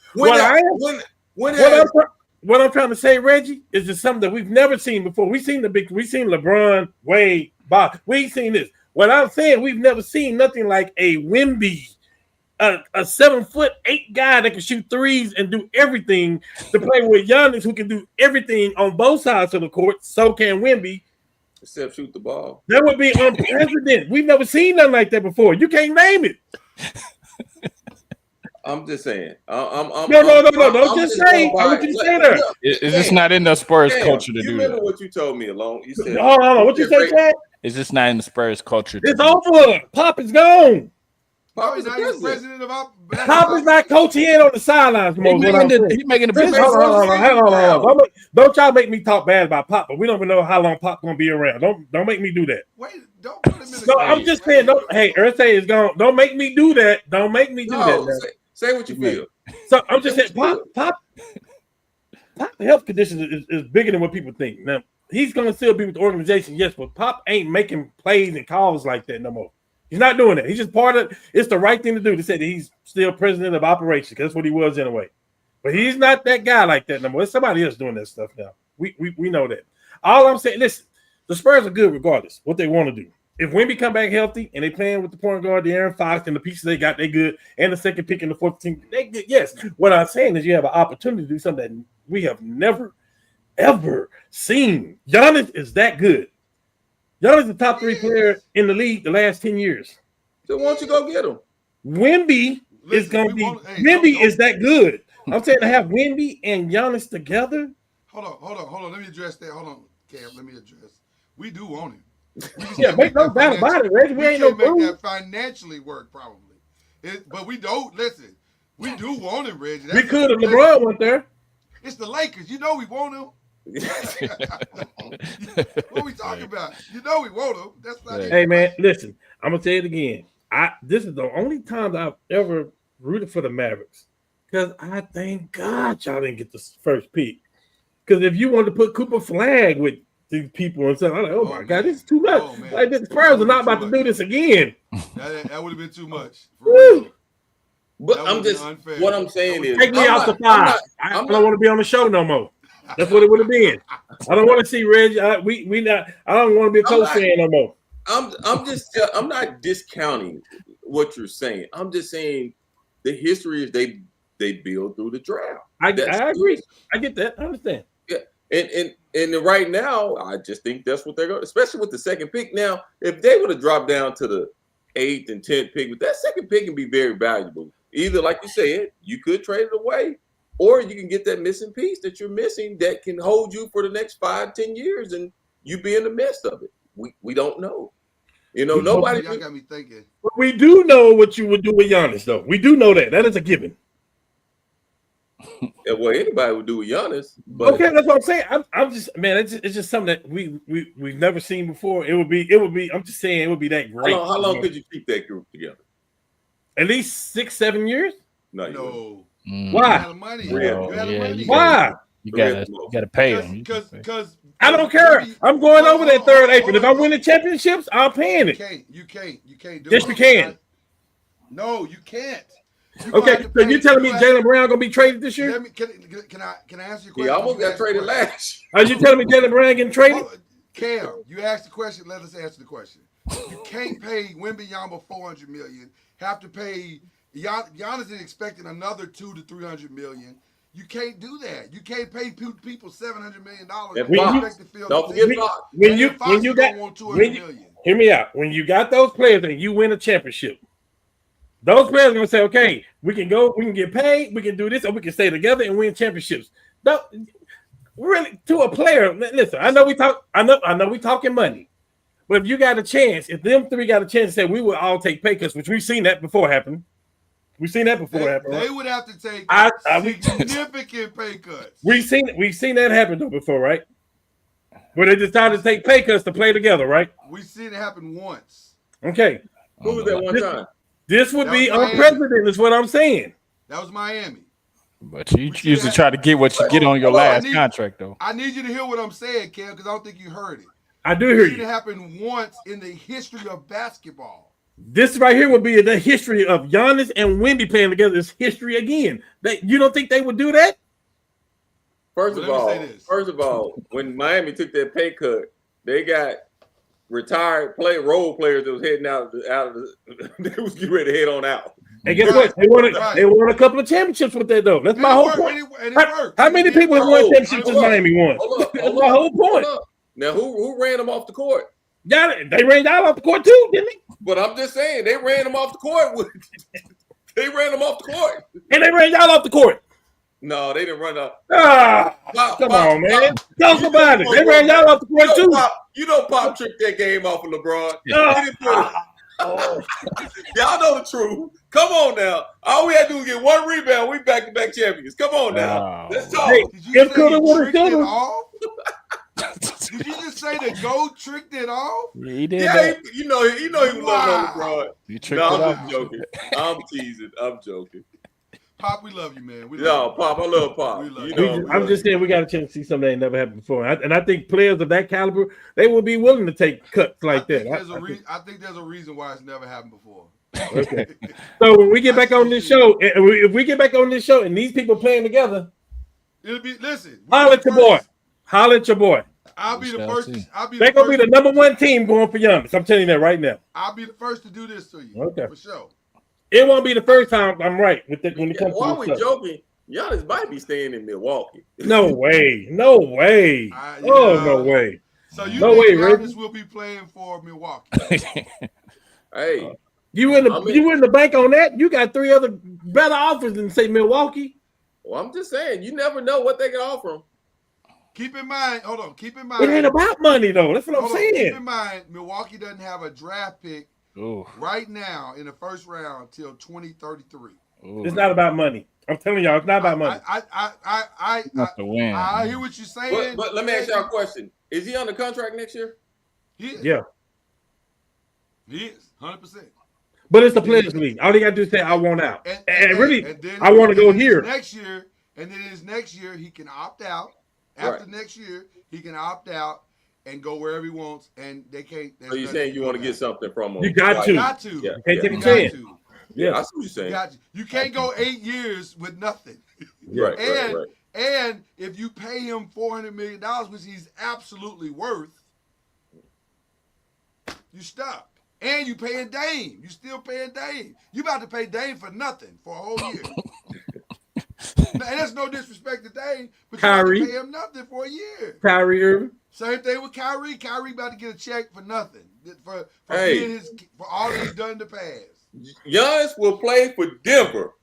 What I'm trying to say, Reggie, is just something that we've never seen before. We've seen LeBron, Wade, Bob. We've seen this. What I'm saying, we've never seen nothing like a Wemby, a 7'8" guy that can shoot threes and do everything to play with Giannis, who can do everything on both sides of the court. So can Wemby. Except shoot the ball. That would be unprecedented. We've never seen nothing like that before. You can't name it. I'm just saying. No. Don't just say. I want you to say that. Is this not in the Spurs culture to do that? You remember what you told me alone? You said, hold on. What you say, Chad? Is this not in the Spurs culture? It's over. Pop is gone. Pop is the president of our. Pop is not coaching in on the sidelines. He's making the business. Hold on. Don't y'all make me talk bad about Pop, but we don't even know how long Pop gonna be around. Don't make me do that. Wait, don't put him in the No, I'm just saying. Hey, Earthday is gone. Don't make me do that. Don't make me do that. Say what you feel. So I'm just saying, Pop, the health condition is bigger than what people think. Now he's gonna still be with the organization, yes, but Pop ain't making plays and calls like that no more. He's not doing that. He's just part of. It's the right thing to do. They said that he's still president of operations because that's what he was anyway. But he's not that guy like that no more. It's somebody else doing that stuff now. We know that. All I'm saying, listen, the Spurs are good regardless what they want to do. If Wemby come back healthy and they playing with the point guard, the Aaron Fox, and the pieces they got, they good, and the second pick in the 4th team, they good. Yes. What I'm saying is you have an opportunity to do something that we have never, ever seen. Giannis is that good. Giannis is the top 3 player in the league the last 10 years. So why don't you go get him? Wemby is going to be – Wemby is that good. I'm saying to have Wemby and Giannis together. Hold on. Let me address that. Hold on, Cam. Let me address. We do want him. Yeah, make no doubt about it, Reggie. We ain't no make that financially work, probably. But we don't listen. We do want him, Reggie. We could if LeBron went there. It's the Lakers. You know we want him. What we talking about? You know we want him. That's not. Hey man, listen. I'm gonna tell you it again. This is the only time that I've ever rooted for the Mavericks because I thank God y'all didn't get the first pick. Because if you wanted to put Cooper Flag with these people and stuff, I'm like, oh my God, this is too much. Like the Spurs are not about to do this again. That would have been too much. But I'm just unfair. What I'm saying is take me out the 5. I don't want to be on the show no more. That's what it would have been. I don't want to see Reggie. I don't want to be a Colts fan no more. I'm not discounting what you're saying. I'm just saying the history is they build through the draft. I agree. I get that. I understand. Yeah. And right now, I just think that's what they're going, especially with the second pick. Now, if they would have dropped down to the 8th and 10th pick, but that second pick can be very valuable. either like you said, you could trade it away, or you can get that missing piece that you're missing that can hold you for the next 5-10 years, and you be in the midst of it. We don't know. Nobody. Y'all got me thinking. But we do know what you would do with Giannis, though. We do know that. That is a given. Well, anybody would do with Giannis. But Okay, that's what I'm saying. I'm just, man. It's just something that we've never seen before. It would be. I'm just saying it would be that great. How long could you keep that group together? At least 6-7 years. No. Why? You had the money. You had the money. Why? You gotta pay them. Because I don't care. I'm going over that third apron. If I win the championships, I'm paying it. You can't do Yes, it. you can. No, you can't. Okay, so you're telling me Jaylen Brown gonna be traded this year? Can I answer your question? He almost got traded last. Are you telling me Jaylen Brown getting traded? Cam, you asked the question. Let us answer the question. You can't pay Wembanyama $400 million. Have to pay Giannis is expecting another $200 to $300 million. You can't do that. You can't pay people $700 million. Don't forget Fox. When you got $200 million. Hear me out. When you got those players and you win a championship, those players are gonna say, "Okay, we can go, we can get paid, we can do this, or we can stay together and win championships." No, really, to a player, listen. I know we talking money, but if you got a chance, if them three got a chance to say we will all take pay cuts, which we've seen that before happen. We've seen that before happen. They would have to take significant pay cuts. We've seen that happen though before, right? Where they decided to take pay cuts to play together, right? We've seen it happen once. Okay. Who was that one time? This would be unprecedented, is what I'm saying. That was Miami. But you usually try to get what you get on your last contract, though. I need you to hear what I'm saying, Cam, because I don't think you heard it. I do hear you. It happened once in the history of basketball. This right here would be the history of Giannis and Wemby playing together. It's history again. You don't think they would do that? First of all, when Miami took that pay cut, they got retired role players that was heading out of they was getting ready to head on out. And guess what? They won a couple of championships with that though. That's my whole point. How many people have won championships since Miami won? That's my whole point. Now who ran them off the court? Got it. They ran y'all off the court too, didn't they? But I'm just saying they ran them off the court. They ran them off the court. And they ran y'all off the court. No, they didn't run up. Come on, man. Talk about it. They ran y'all off the court too. Pop tricked that game off of LeBron. Y'all know the truth. Come on now. All we had to do was get one rebound. We back-to-back champions. Come on now. Let's talk. Did you just say the GOAT tricked it off? Yeah, he did. Yeah, he know he was loving LeBron. You tricked it off. I'm just joking. I'm teasing. I'm joking. Pop, we love you, man. Pop, I love Pop. I'm just saying we got a chance to see something that never happened before. And I think players of that caliber, they will be willing to take cuts like that. I think there's a reason why it's never happened before. Okay. So when we get back on this show, if we get back on this show and these people playing together, it'll be holler at your boy. Holler at your boy. I'll be the first. They're gonna be the number one team going for Giannis. I'm telling you that right now. I'll be the first to do this to you. Okay. For sure. It won't be the first time I'm right with it when it comes to this. Why are we joking? Giannis might be staying in Milwaukee. No way. No way. No way. So you think Giannis will be playing for Milwaukee? Hey. You in the bank on that? You got three other better offers than say Milwaukee. Well, I'm just saying, you never know what they can offer him. Keep in mind. It ain't about money though. That's what I'm saying. Keep in mind, Milwaukee doesn't have a draft pick right now in the first round till 2033. It's not about money. I'm telling y'all, it's not about money. I hear what you're saying. But let me ask y'all a question: is he under contract next year? Yeah, he is 100%. But it's the players' league. All they got to do is say, "I want out," and really, I want to go here next year. And then next year he can opt out. After next year, he can opt out and go wherever he wants, and they can't. So you're saying you want to get something from him? You got to. Yeah. You can't take a chance. Yeah, I see what you're saying. You can't go 8 years with nothing. Right. And if you pay him $400 million, which he's absolutely worth, you stuck. And you paying Dame. You still paying Dame. You about to pay Dame for nothing for a whole year. And that's no disrespect to Dame, but Kyrie, you got to pay him nothing for a year. Kyrie Irving. Same thing with Kyrie. Kyrie about to get a check for nothing for all he's done in the past. Giannis will play for Denver.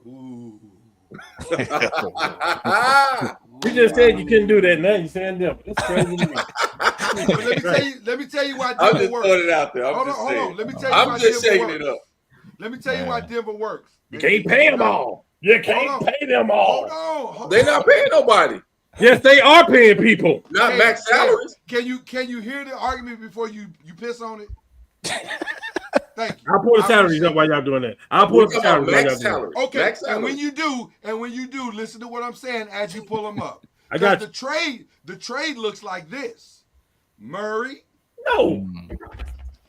Ooh. You just said you couldn't do that. Now you're saying Denver. That's crazy to me. But let me tell you why I'm Denver just works. throwing it out there. Hold on. Let me tell you I'm why just Denver shaking works. it up. Let me tell you why Denver works. You can't pay them all. You can't pay them all. Hold on. They're not paying nobody. Yes, they are paying people. Not max salaries. Can you hear the argument before you piss on it? Thank you. I'll pull the salaries up while y'all doing that. I'll pull the salaries while y'all doing that. Okay, max and when salary. you do, listen to what I'm saying as you pull them up. I got you. The trade looks like this: Murray No.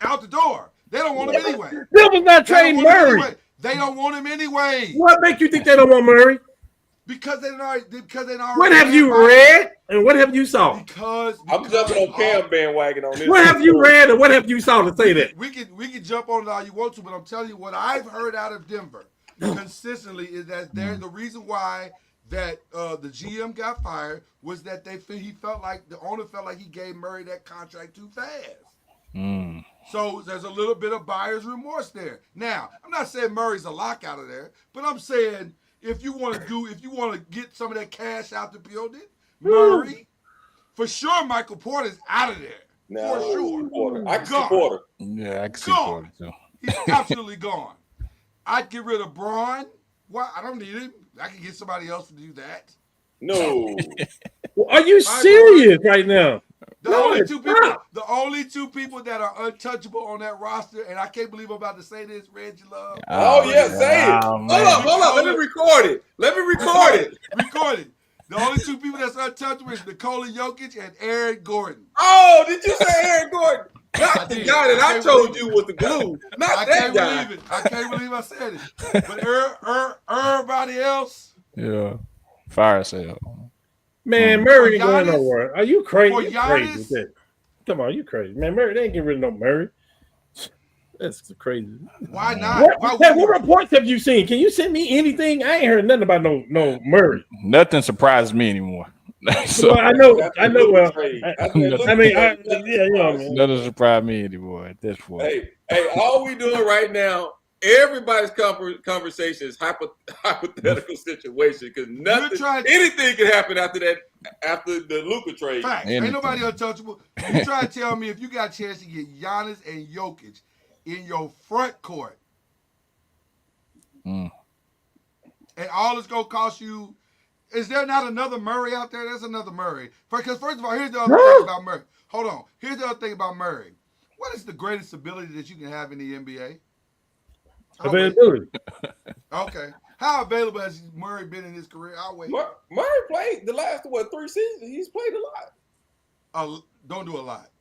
out the door. They don't want him anyway. Denver's not trading Murray. They don't want him anyway. What makes you think they don't want Murray? Because they already. What have you read and what have you saw? Because I'm jumping on Cam bandwagon on this. What have you read and what have you saw to say that? We can jump on it all you want to, but I'm telling you what I've heard out of Denver consistently is that the reason why that the GM got fired was that the owner felt like he gave Murray that contract too fast. So there's a little bit of buyer's remorse there. Now, I'm not saying Murray's a lock out of there, but I'm saying if you want to get some of that cash out the building, Murray, for sure Michael Porter's out of there. No, for sure. Porter. I can see Porter. Yeah, I can see Gone. Porter too. He's absolutely gone. I'd get rid of Braun. Why? I don't need him. I can get somebody else to do that. No. Well, are you serious right now? The only two people that are untouchable on that roster, and I can't believe I'm about to say this, Reggie Love. Oh, yeah, say it. Hold up. Let me record it. Record it. The only two people that's untouchable is Nikola Jokic and Aaron Gordon. Oh, did you say Aaron Gordon? Not I the did. guy that I told you was the glue. Not I that can't guy. believe it. I can't believe I said it. But everybody else. Yeah. Fire sale. Man, Murray ain't going Giannis- nowhere. Are you crazy? for You Giannis- crazy with that. Come on, you crazy. Man, Murray, they ain't getting rid of no Murray. That's crazy. Why not? What reports have you seen? Can you send me anything? I ain't heard nothing about no Murray. Nothing surprises me anymore. So, Well, I know. Well, I mean, man. nothing surprises me anymore at this point. Hey, all we doing right now, everybody's conversation is hypothetical situation because anything can happen after the Luka trade. Facts. Ain't nobody untouchable. You try to tell me if you got a chance to get Giannis and Jokic in your front court, and all it's gonna cost you. Is there not another Murray out there? There's another Murray. Because first of all, here's the other thing about Murray. Hold on. Here's the other thing about Murray. What is the greatest ability that you can have in the NBA? Availability. Okay. How available has Murray been in his career? I'll wait. Murray played the last 3 seasons. He's played a lot. Don't do a lot.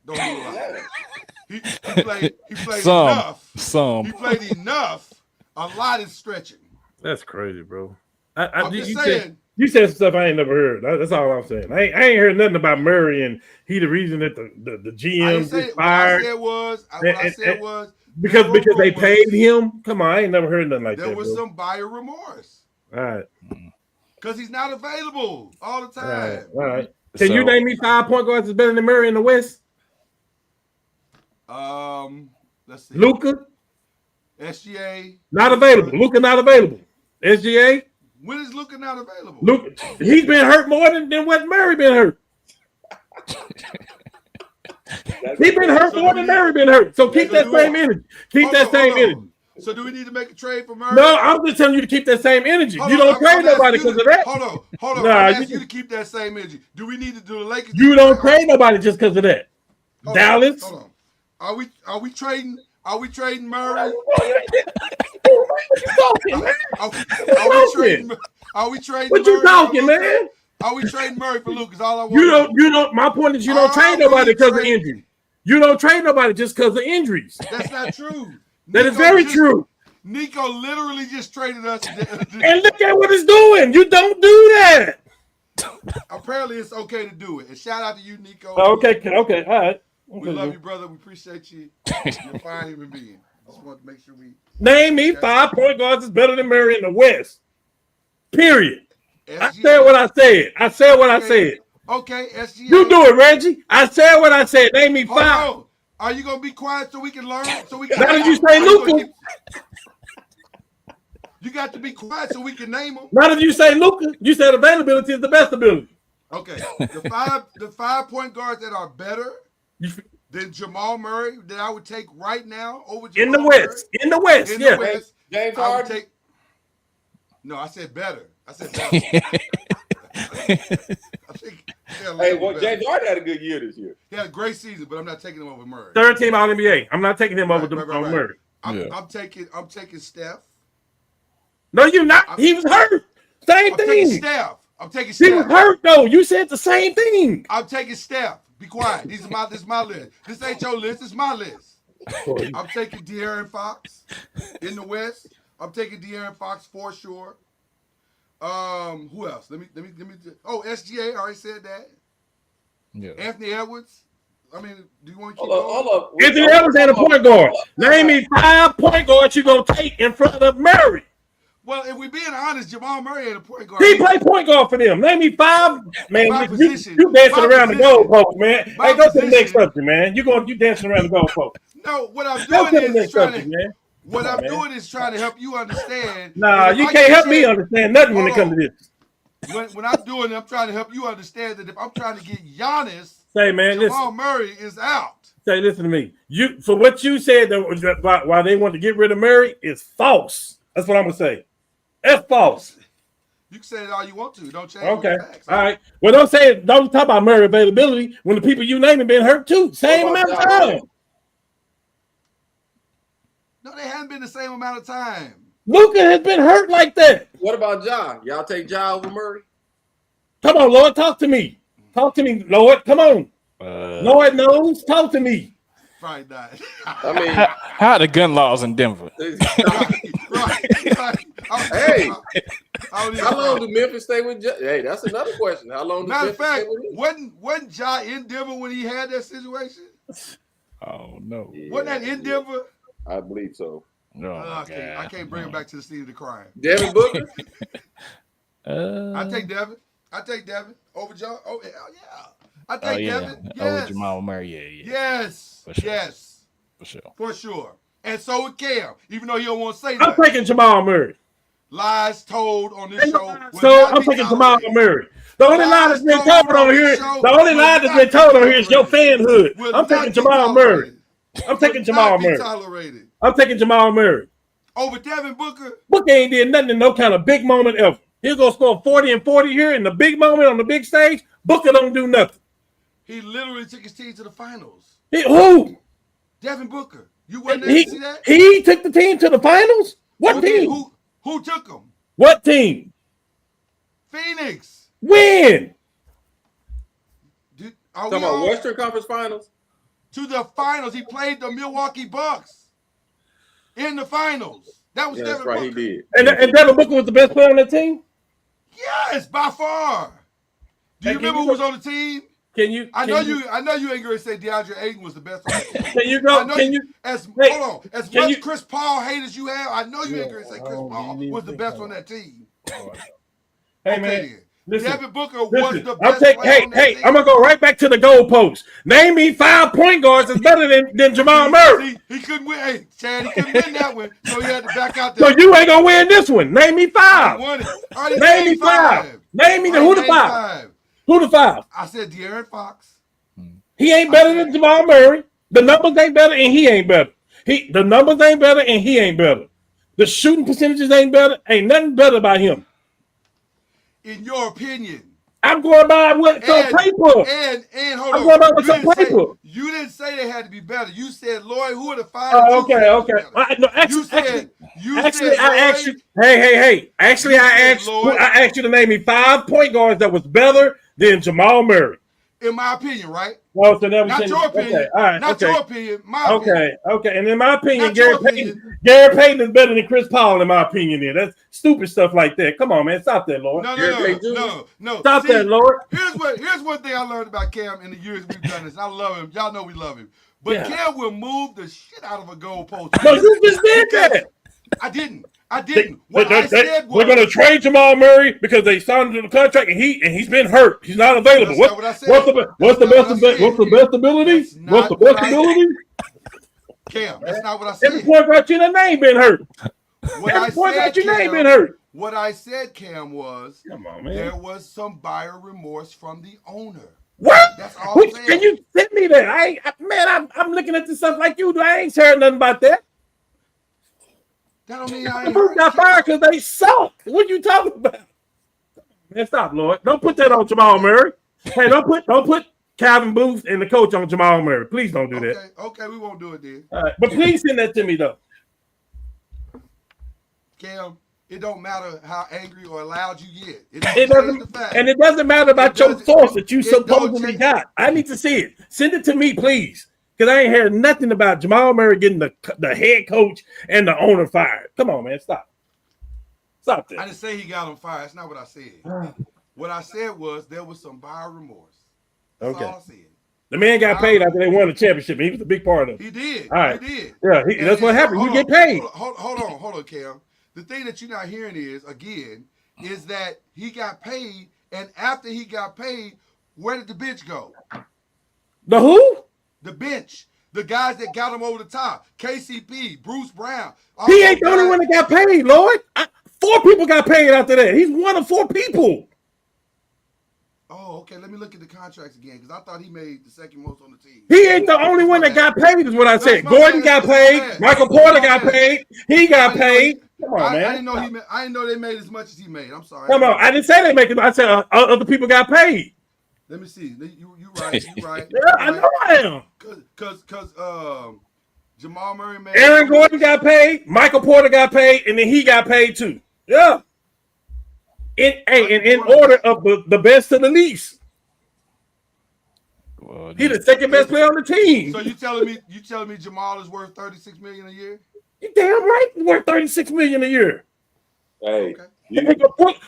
He played Some. enough. Some. He played enough. A lot is stretching. That's crazy, bro. I'm just saying. You said some stuff I ain't never heard. That's all I'm saying. I ain't heard nothing about Murray and he the reason that the GM gets fired. What I said was because they paid him. Come on, I ain't never heard nothing like that. There was some buyer remorse. All right. Because he's not available all the time. All right. Can you name me 5 point guards that's better than Murray in the West? Let's see. Luka? SGA. Not available. Luka not available. SGA? When is Luka not available? Luka, he's been hurt more than what Murray been hurt. He's been hurt more than Murray been hurt. So keep that same energy. Keep that same energy. So do we need to make a trade for Murray? No, I'm just telling you to keep that same energy. You don't trade nobody because of that. Hold on. Nah, I'm asking you to keep that same energy. Do we need to do the Lakers? You don't trade nobody just because of that. Dallas. Hold on. Are we trading Murray? Are we trading? What you talking, man? Are we trading Murray for Lucas? All I want. You don't. My point is, you don't trade nobody because of injuries. You don't trade nobody just because of injuries. That's not true. That is very true. Nico literally just traded us. And look at what it's doing. You don't do that. Apparently, it's okay to do it. And shout out to you, Nico. Okay, all right. We love you, brother. We appreciate you. You're a fine human being. Just want to make sure we name me 5 point guards that's better than Murray in the West. Period. SGA. I said what I said. I said what I said. Okay, SGA. You do it, Reggie. I said what I said. Name me 5. Are you gonna be quiet so we can learn? So we can. Now that you say Luka, you got to be quiet so we can name them. now that you say Luka, you said availability is the best ability. Okay, the 5 point guards that are better than Jamal Murray that I would take right now over Jamal In the Murray. West, in the West, yeah. James I would Harden. take. No, I said better. I said better. I think. Hey, well, James Harden had a good year this year. He had a great season, but I'm not taking him over Murray. Third team All NBA. I'm not taking him over Right. Murray. I'm taking Steph. No, you're not. He was hurt. Same I'm thing. taking Steph. I'm taking He Steph. was hurt though. You said the same thing. I'm taking Steph. Be quiet. This is my list. This ain't your list. This is my list. I'm taking De'Aaron Fox in the West. I'm taking De'Aaron Fox for sure. Who else? Let me. Oh, SGA. I already said that. Yeah. Anthony Edwards. I mean, do you want to keep Hold going? up. Anthony Edwards ain't a point guard. Name me 5 point guards you gonna take in front of Murray. Well, if we're being honest, Jamal Murray ain't a point guard. He play point guard for them. Name me 5. Man, By you position. dancing By around the position. goalpost, man. By Hey, go to the next position. subject, man. You dancing around the goalpost. No, what I'm Go to doing the is next trying subject, to. man. What Come on, I'm man. doing is trying to help you understand. Nah, that if you I can't get help me said- understand nothing when it Hold comes to this. When I'm doing it, I'm trying to help you understand that if I'm trying to get Giannis, Say, man, Jamal listen. Murray is out. Say, listen to me. You for what you said that why they want to get rid of Murray is false. That's what I'm gonna say. That's false. You can say it all you want to. Don't change Okay. the facts. All right. Well, don't talk about Murray availability when the people you name have been hurt too. Same What amount about of Ja time. Morant? No, they haven't been the same amount of time. Luka has been hurt like that. What about Ja? Y'all take Ja over Murray? Come on, Lord, talk to me. Talk to me, Lord. Come on. Lord knows. Talk to me. Probably not. I mean, How are the gun laws in Denver? right. Hey, I don't even how long know. do Memphis stay with Ja? Hey, that's another question. How long does Matter of Memphis fact, stay with him? wasn't Ja in Denver when he had that situation? Oh no. Wasn't that in Denver? I believe so. No. I can't bring him back to the scene of the crime. Devin Booker? I take Devin. Over Ja. Oh hell yeah. I take Devin. Over Yes. Jamal Murray. Yeah. Yes. For sure. Yes. For sure. For sure. And so would Cam, even though you don't want to say I'm that. taking Jamal Murray. Lies told on this show. will So not I'm be taking Jamal tolerated. Murray. The only lie that's been told on here, the only lie that's been told on here is your fanhood. I'm taking Jamal Murray. I'm taking Jamal Murray. Tolerated. I'm taking Jamal Murray. Over Devin Booker. Booker ain't did nothing in no kind of big moment ever. He'll go score 40 and 40 here in the big moment on the big stage. Booker don't do nothing. He literally took his team to the finals. Who? Devin Booker. You wasn't there to see that? He took the team to the finals? What team? Who took him? What team? Phoenix. When? Talking about Western Conference Finals? To the finals. He played the Milwaukee Bucks in the finals. That was That's Devin right, Booker. he did. And Devin Booker was the best player on that team? Yes, by far. Do you remember who was on the team? I know you ain't gonna say DeAndre Ayton was the best on the team. Can you go? As much Chris Paul hate as you have, I know you ain't gonna say Chris Paul was the best on that team. Hey man, listen, Devin Booker was the I'm best taking. player on that team. I'm gonna go right back to the goalpost. Name me 5 point guards that's better than Jamal Murray. He couldn't win. Hey, Chad, he couldn't win that one, so he had to back out there. So you ain't gonna win this one. Name me 5. Name me 5. Name me who the 5. Who the 5? I said De'Aaron Fox. He ain't better than Jamal Murray. The numbers ain't better, and he ain't better. The numbers ain't better, and he ain't better. The shooting percentages ain't better. Ain't nothing better about him. In your opinion. I'm going by what's on paper. And hold on. I'm going by what's on paper. You didn't say they had to be better. You said, Lloyd, who are the 5? Oh, okay. No, actually, I asked you. Hey. Actually, I asked you to name me 5 point guards that was better than Jamal Murray. In my opinion, right? Well, so that was not your opinion. Okay. All right. Not your opinion. My opinion. Okay. And in my opinion, Gary Payton is better than Chris Paul. In my opinion, that's stupid stuff like that. Come on, man, stop that, Lord. No. Stop that, Lord. Here's one thing I learned about Cam in the years we've done this. I love him. Y'all know we love him. But Cam will move the shit out of a goalpost. No, you just did that. I didn't. I didn't. What I said was we're going to trade Jamal Murray because they signed him to the contract and he's been hurt. He's not available. That's not what I said. What's the best ability? That's not What's the best ability? Cam, that's not what I said. Every point guard you name been hurt. What I said, Cam, what I said, Cam, was come on, man. There was some buyer remorse from the owner. What? That's all I'm saying. Can you send me that? I'm looking at this stuff like you do. I ain't heard nothing about that. That don't mean I ain't heard. Got fired because they suck. What you talking about? Man, stop, Lord. Don't put that on Jamal Murray. Hey, don't put Calvin Booth and the coach on Jamal Murray. Please don't do that. Okay, we won't do it then. All right, but please send that to me though. Cam, it don't matter how angry or loud you get. It doesn't matter about your source that you supposedly got. I need to see it. Send it to me, please. Because I ain't heard nothing about Jamal Murray getting the head coach and the owner fired. Come on, man. Stop that. I didn't say he got him fired. That's not what I said. What I said was there was some buyer remorse. That's all I said. The man got paid after they won the championship. He was a big part of it. He did. All right. He did. Yeah, that's what happened. You get paid. Hold on, Cam. The thing that you're not hearing is that he got paid, and after he got paid, where did the bench go? The who? The bench. The guys that got him over the top. KCP, Bruce Brown. He ain't the only one that got paid, Lord. 4 people got paid after that. He's one of 4 people. Oh, okay. Let me look at the contracts again because I thought he made the second most on the team. He ain't the only one that got paid, is what I said. Gordon got paid. Michael Porter got paid. He got paid. Come on, man. I didn't know they made as much as he made. I'm sorry. Come on. I didn't say they make it. I said other people got paid. Let me see. You right. You right. Yeah, I know I am. Because Jamal Murray made. Aaron Gordon got paid. Michael Porter got paid, and then he got paid too. Yeah. In order of the best to the least. Well, he's the second best player on the team. So you telling me Jamal is worth $36 million a year? You damn right, he's worth $36 million a year. Hey, okay.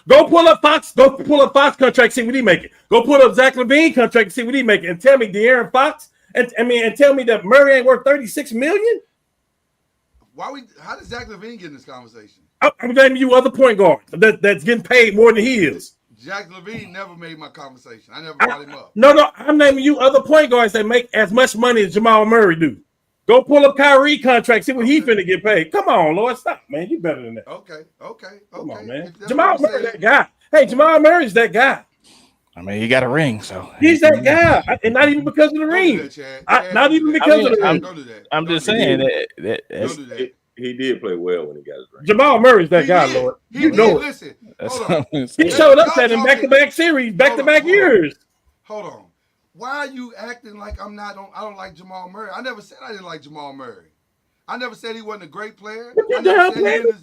Go pull up Fox. Go pull up Fox contract. See what he making. Go pull up Zach LaVine contract. See what he making. And tell me De'Aaron Fox. And tell me that Murray ain't worth $36 million. How did Zach LaVine get in this conversation? I'm naming you other point guards that's getting paid more than he is. Zach LaVine never made my conversation. I never brought him up. No, I'm naming you other point guards that make as much money as Jamal Murray do. Go pull up Kyrie contract, see what he finna get paid. Come on, Lord, stop, man. You better than that. Okay. Come on, man. Jamal Murray, that guy. Hey, Jamal Murray's that guy. I mean, he got a ring, so he's that guy, and not even because of the ring. Not even because of the ring. Don't do that. I'm just saying that. Don't do that. He did play well when he got his ring. Jamal Murray's that guy, Lord. You know it. Listen, hold on. He showed up at him back-to-back series, back-to-back years. Hold on. Why are you acting like I don't like Jamal Murray? I never said I didn't like Jamal Murray. I never said he wasn't a great player. You downplaying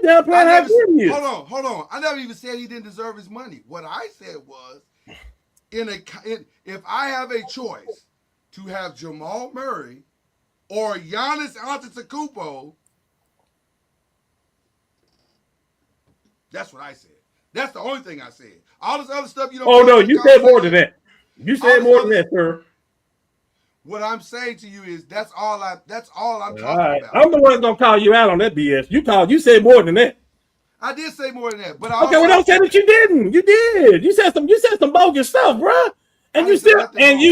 how good he is. Hold on. I never even said he didn't deserve his money. What I said was, if I have a choice to have Jamal Murray or Giannis Antetokounmpo, that's what I said. That's the only thing I said. All this other stuff you don't. Oh no, you said more than that. You said more than that, sir. What I'm saying to you is that's all I'm talking right. about. I'm the one that's gonna call you out on that BS. You said more than that. I did say more than that, but don't say that you didn't. You did. You said some bogus stuff, bro. And you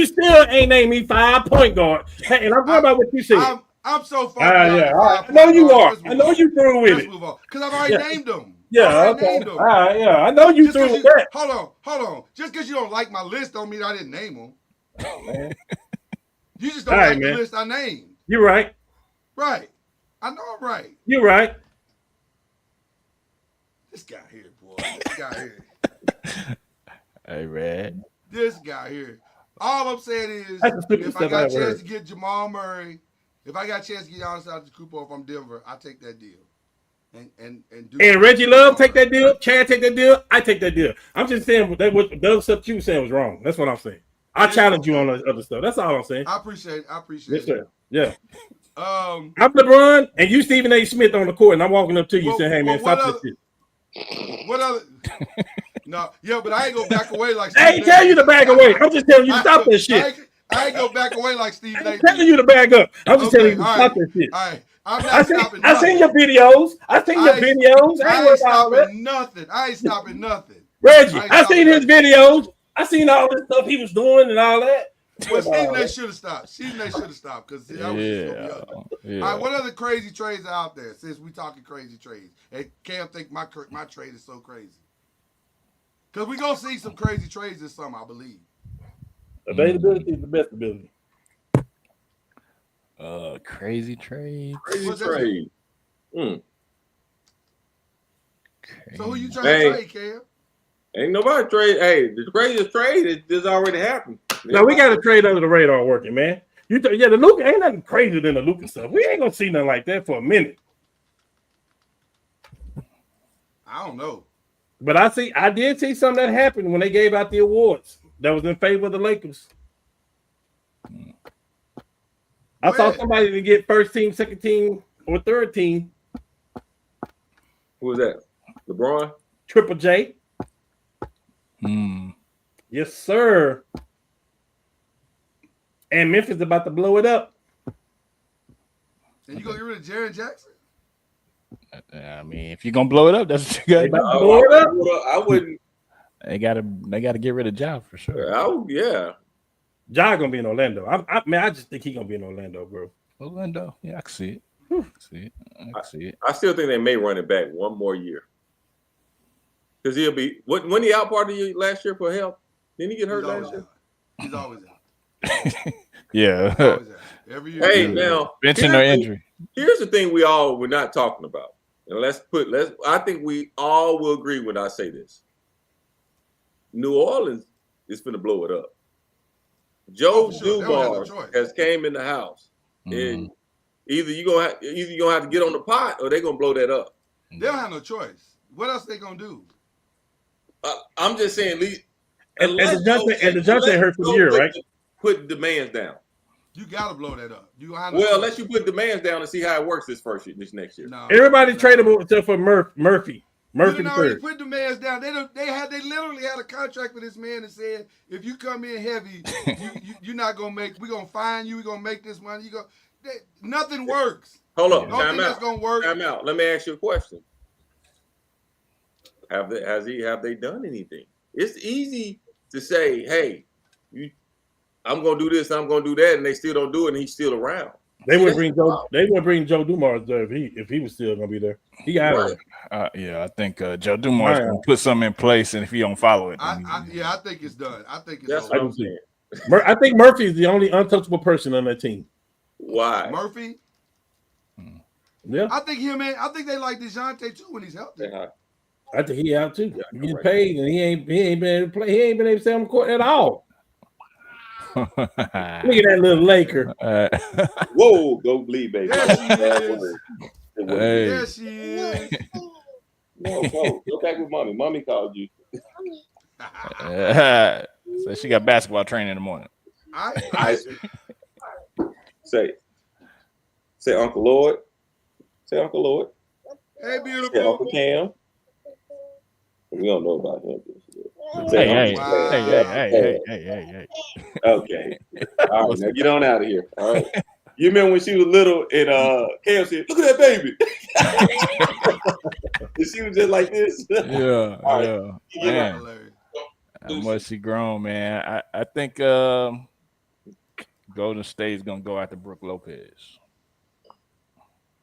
still ain't named me 5 point guard. Hey, and I'm talking about what you said. I'm so far. Yeah. All right. I know you are. I know you through with it. Because I've already named them. Yeah. Okay. All right. Yeah. I know you through with that. Hold on. Just because you don't like my list don't mean I didn't name them. Oh, man. You just don't like the list I named. You're right. Right. I know I'm right. You're right. This guy here, boy. This guy here. Hey, Red. This guy here. All I'm saying is, if I got a chance to get Jamal Murray, if I got a chance to get Giannis Antetokounmpo from Denver, I take that deal. And Reggie Love take that deal. Chad take that deal. I take that deal. I'm just saying that what the other stuff you were saying was wrong. That's what I'm saying. I challenge you on the other stuff. That's all I'm saying. I appreciate it. Yes, sir. Yeah. I'm LeBron and you Stephen A. Smith on the court, and I'm walking up to you saying, "Hey man, stop this shit." What other? No, yeah, but I ain't gonna back away like. I ain't tell you to back away. I'm just telling you to stop that shit. I ain't gonna back away like Steve. I'm telling you to back up. I'm just telling you to stop that shit. All right. I'm not I stopping seen nothing. your videos. I seen your videos. I ain't stopping nothing. I ain't stopping nothing. Reggie, I stopping seen his nothing. videos. I seen all this stuff he was doing and all that. Well, Stephen A. should have stopped. Stephen A. should have stopped because that was just gonna be ugly. Yeah. All right, what other crazy trades are out there? Since we talking crazy trades, and Cam think my trade is so crazy. Because we're going to see some crazy trades this summer, I believe. Availability is the best ability. Crazy trade. Crazy trade. So who you trying to trade, Cam? Ain't nobody trade. Hey, the craziest trade is already happened. Now we got a trade under the radar working, man. The Luka ain't nothing crazier than the Luka stuff. We ain't gonna see nothing like that for a minute. I don't know. But I did see something that happened when they gave out the awards that was in favor of the Lakers. I saw somebody to get first team, second team, or third team. Who was that? LeBron? Triple J. Yes, sir. And Memphis is about to blow it up. And you gonna get rid of Jaren Jackson? I mean, if you're gonna blow it up, that's what you got to do. Blow it up. I wouldn't. They gotta get rid of Ja for sure. Yeah. Ja gonna be in Orlando. I just think he gonna be in Orlando, bro. Orlando, yeah, I can see it. I see it. I still think they may run it back one more year. Because he'll be when he out part of you last year for health. Didn't he get hurt last year? He's always out. Yeah. Always out. Every year. Hey, now benching or injury. Here's the thing we're not talking about. And I think we all will agree when I say this. New Orleans is finna blow it up. Joe Dumars has came in the house. And either you're gonna have to get on the pot or they're gonna blow that up. They don't have no choice. What else they gonna do? I'm just saying, and the Johnson hurt for the year, right? Put demands down. You gotta blow that up. Unless you put demands down and see how it works this next year. No, everybody's tradable except for Murphy. Murphy already put the man's down. They literally had a contract with this man that said if you come in heavy, you're not gonna make. We're gonna fine you. We're gonna make this money. Nothing works. Hold up, time out. Gonna work. Time out. Let me ask you a question. Have they done anything? It's easy to say, hey, I'm gonna do this, I'm gonna do that, and they still don't do it, and he's still around. They would bring Joe Dumars there if he was still gonna be there. He got I think Joe Dumars gonna put something in place, and if he don't follow it, I think it's done. I think it's that's over. what I'm saying. I think Murphy is the only untouchable person on that team. Why? Murphy? Yeah. I think they like DeJounte too when he's healthy. Yeah. I think he out too. He getting paid and he ain't been able to play. He ain't been able to stay on the court at all. Look at that little Laker. Whoa, go bleed, baby. There she is. No, go back with mommy. Mommy called you. So she got basketball training in the morning. Say Uncle Lord. Say Uncle Lord. Hey, beautiful. Say Uncle Cam. We don't know about him. Hey. Okay. All right, now get on out of here. All right. You remember when she was little and Cam said, "Look at that baby." And she was just like this. Yeah. Man. How much she grown, man. I think Golden State's gonna go after Brook Lopez. I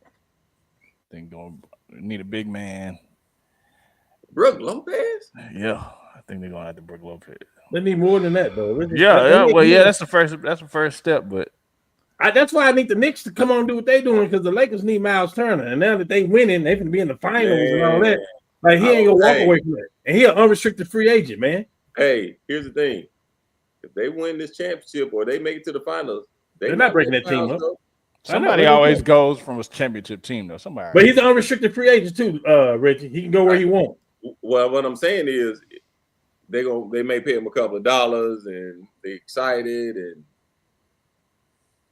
think gonna need a big man. Brook Lopez? Yeah, I think they're going after Brook Lopez. They need more than that, though. That's the first step, but that's why I need the Knicks to come on and do what they're doing because the Lakers need Miles Turner, and now that they winning, they can be in the finals and all that. Like he ain't gonna walk away from it, and he an unrestricted free agent, man. Hey, here's the thing: if they win this championship or they make it to the finals, they're not breaking that team up. Somebody always goes from a championship team, though. Somebody, but he's an unrestricted free agent too, Reggie. He can go where he wants. Well, what I'm saying is, they may pay him a couple of dollars and they're excited. And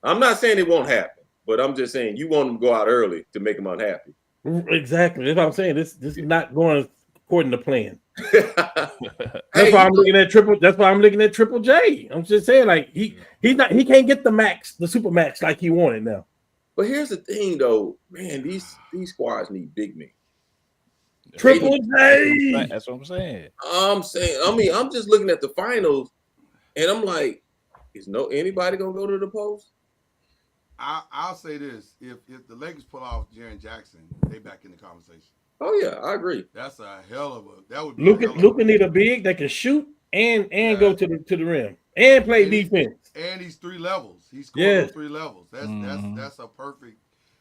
I'm not saying it won't happen, but I'm just saying you want them to go out early to make them unhappy. Exactly. That's what I'm saying. This is not going according to plan. That's why I'm looking at Triple. That's why I'm looking at Triple J. I'm just saying, like he can't get the super max like he wanted now. But here's the thing, though, man. These squads need big men. Triple J. That's what I'm saying. I'm just looking at the finals, and I'm like, is anybody gonna go to the post? I'll say this: if the Lakers pull off Jaren Jackson, they back in the conversation. Oh yeah, I agree. That's a hell of a. That would be. Luka need a big that can shoot and go to the rim and play defense. And he's 3 levels. He's scored 3 levels. That's a perfect.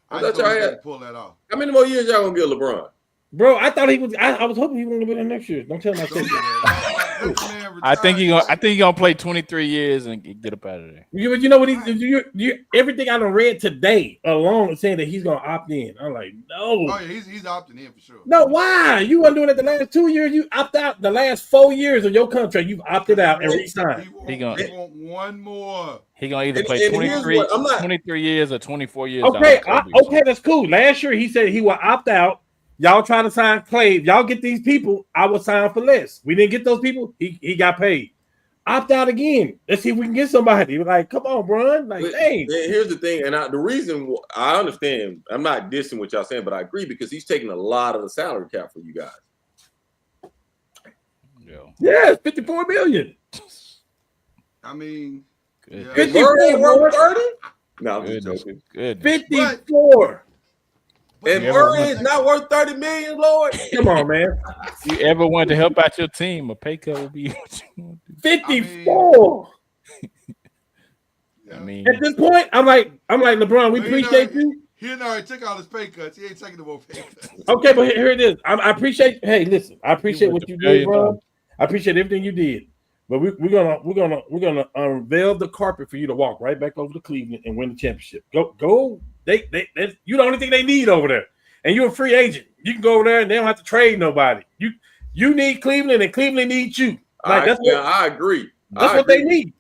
I thought y'all had pull that off. How many more years y'all gonna give LeBron? Bro, I thought he was. I was hoping he was gonna be there next year. Don't tell him I said that. I think he gonna play 23 years and get up out of there. You know what everything I done read today alone is saying that he's gonna opt in. I'm like, no. Oh yeah, he's opting in for sure. No, why? You weren't doing it the last 2 years. You opt out the last 4 years of your contract. You've opted out and re-signed. He want one more. He gonna either play 23 years or 24 years. Okay, okay, that's cool. Last year he said he will opt out. Y'all trying to sign Clay. Y'all get these people, I will sign for less. We didn't get those people. He got paid. Opt out again. Let's see if we can get somebody. Like, come on, Bron. Like, hey. Here's the thing, and the reason I understand, I'm not dissing what y'all saying, but I agree because he's taking a lot of the salary cap for you guys. Yeah, it's $54 million. I mean, yeah. 54 worth 30? No, I'm just joking. Good. 54. And Murray is not worth $30 million, Lord. Come on, man. If you ever want to help out your team, a pay cut will be what you want to do. 54. I mean, at this point, I'm like LeBron. We appreciate you. He already took all his pay cuts. He ain't taking no more pay cuts. Okay, but here it is. I appreciate. Hey, listen. I appreciate what you did, bro. I appreciate everything you did. But we're gonna unveil the carpet for you to walk right back over to Cleveland and win the championship. Go. You're the only thing they need over there, and you're a free agent. You can go over there and they don't have to trade nobody. You need Cleveland, and Cleveland needs you. Like I agree. That's what they need.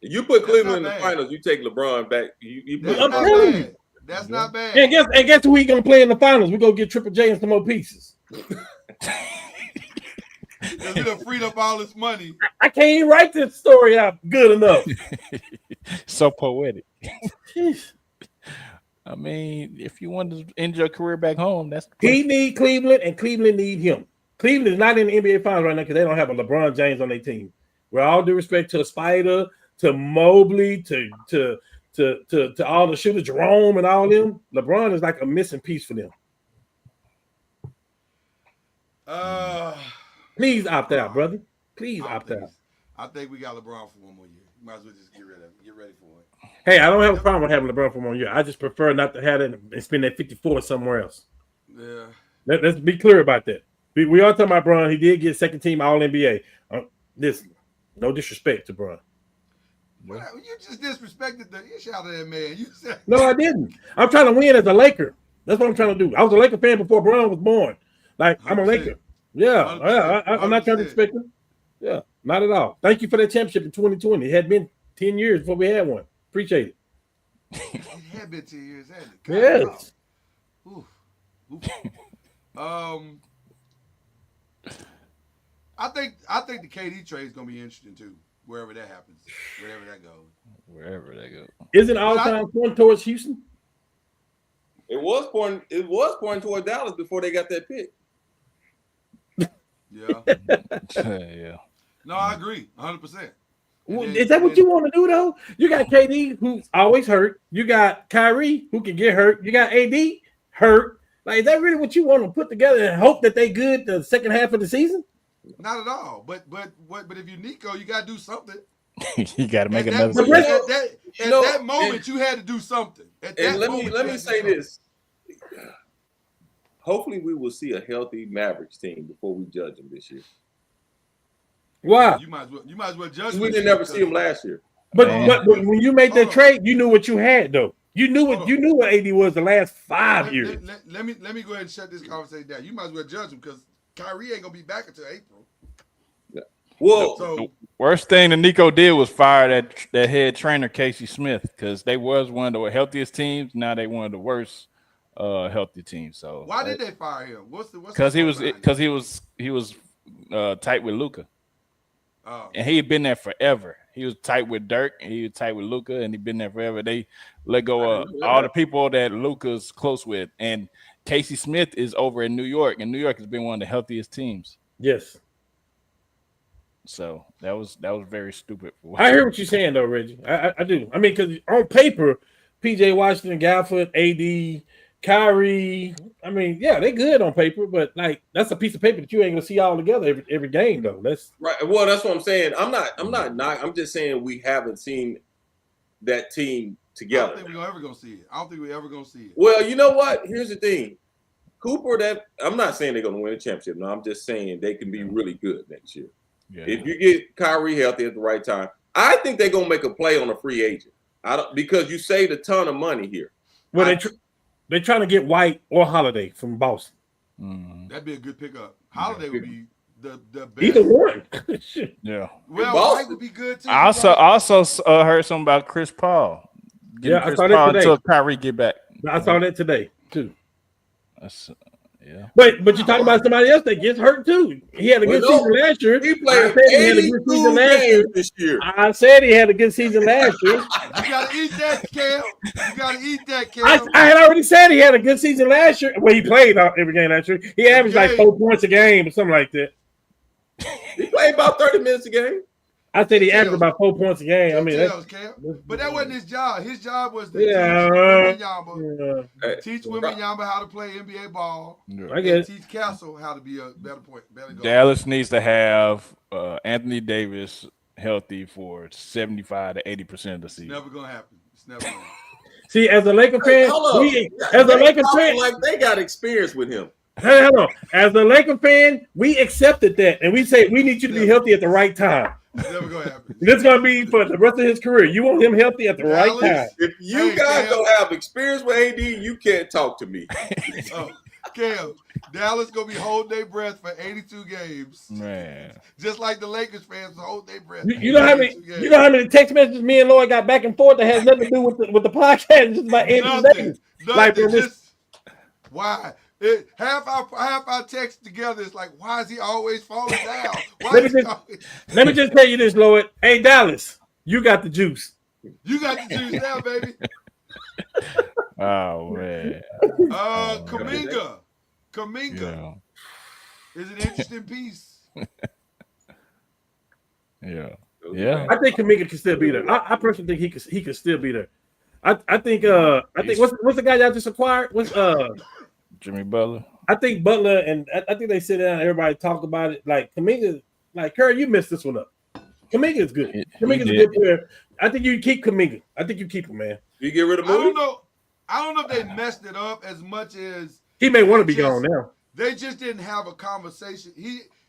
You put Cleveland in the finals. You take LeBron back. I'm telling you, that's not bad. And guess who he gonna play in the finals? We go get Triple J and some more pieces. Because he done freed up all this money. I can't even write this story out good enough. So poetic. I mean, if you want to end your career back home, that's he need Cleveland and Cleveland need him. Cleveland is not in the NBA Finals right now because they don't have a LeBron James on their team. With all due respect to Spider, to Mobley, to all the shooters, Jerome and all them, LeBron is like a missing piece for them. Please opt out, brother. Please opt out. I think we got LeBron for one more year. You might as well just get rid of it. Get ready for it. Hey, I don't have a problem with having LeBron for 1 year. I just prefer not to have it and spend that 54 somewhere else. Yeah. Let's be clear about that. We are talking about Bron. He did get second team All NBA. Listen, no disrespect to Bron. Well, you just disrespected the ish out of that man. You said no, I didn't. I'm trying to win as a Laker. That's what I'm trying to do. I was a Laker fan before Bron was born. Like, I'm a Laker. Yeah, I'm not trying to respect him. Yeah, not at all. Thank you for that championship in 2020. It had been 10 years before we had one. Appreciate it. It had been 10 years, hadn't it? Yes. Oof. I think the KD trade is gonna be interesting too. Wherever that happens, wherever that goes. Isn't all time pointing towards Houston? It was pointing toward Dallas before they got that pick. Yeah. Yeah. No, I agree, 100%. Is that what you want to do though? You got KD who's always hurt. You got Kyrie who can get hurt. You got AD hurt. Like, is that really what you want to put together and hope that they good the second half of the season? Not at all. But if you're Nico, you got to do something. You got to make another. At that moment, you had to do something. Let me say this. Hopefully, we will see a healthy Mavericks team before we judge them this year. Why? You might as well judge. We didn't never see them last year. But when you made that trade, you knew what you had though. You knew what AD was the last 5 years. Let me go ahead and shut this conversation down. You might as well judge him because Kyrie ain't gonna be back until April. Yeah. Well, the worst thing that Nico did was fire that head trainer Casey Smith because they was one of the healthiest teams. Now they one of the worst healthy teams. So why did they fire him? Because he was tight with Luka. Oh. And he had been there forever. He was tight with Dirk, and he was tight with Luka, and he been there forever. They let go of all the people that Luka's close with, and Casey Smith is over in New York, and New York has been one of the healthiest teams. Yes. So that was very stupid. I hear what you're saying though, Reggie. I do. I mean, because on paper, PJ Washington, Gafford, AD, Kyrie. I mean, yeah, they good on paper, but like that's a piece of paper that you ain't gonna see all together every game though. That's right. Well, that's what I'm saying. I'm just saying we haven't seen that team together. I don't think we're ever gonna see it. I don't think we're ever gonna see it. Well, you know what? Here's the thing. Cooper, I'm not saying they're gonna win a championship. No, I'm just saying they can be really good next year. Yeah. If you get Kyrie healthy at the right time, I think they're gonna make a play on a free agent. Because you saved a ton of money here. Well, they're trying to get White or Holiday from Boston. That'd be a good pickup. Holiday would be the best. Either one. Yeah. Well, White would be good too. I also heard something about Chris Paul. Yeah, I saw that today. Until Kyrie get back. I saw that today too. Yeah. But you're talking about somebody else that gets hurt too. He had a good season last year. He played 82 games this year. I said he had a good season last year. You gotta eat that, Cam. You gotta eat that, Cam. I had already said he had a good season last year. Well, he played every game last year. He averaged like 4 points a game or something like that. He played about 30 minutes a game. I said he averaged about 4 points a game. I mean, but that wasn't his job. His job was to teach women Yamba how to play NBA ball. I guess teach Castle how to be a better guard. Dallas needs to have Anthony Davis healthy for 75 to 80% of the season. It's never gonna happen. It's never gonna happen. See, as a Laker fan, like they got experience with him. Hey, hold on. As a Laker fan, we accepted that, and we say we need you to be healthy at the right time. It's never gonna happen. This is gonna be for the rest of his career. You want him healthy at the right time. If you guys don't have experience with AD, you can't talk to me. Cam, Dallas gonna be holding their breath for 82 games. Man, just like the Lakers fans hold their breath. You know how many text messages me and Lloyd got back and forth that has nothing to do with the podcast, just about Anthony Davis. Like why? Half our text together is like, why is he always falling down? Let me just tell you this, Lloyd. Hey, Dallas, you got the juice. You got the juice now, baby. Oh man. Kaminga is an interesting piece. Yeah. I think Kaminga can still be there. I personally think he could still be there. I think what's the guy y'all just acquired? What's Jimmy Butler. I think Butler, and I think they sit down and everybody talk about it. Like Kaminga, like Curry, you messed this one up. Kaminga is good. Kaminga's a good player. I think you keep Kaminga. I think you keep him, man. You get rid of Moody? I don't know if they messed it up as much as he may want to be gone now. They just didn't have a conversation.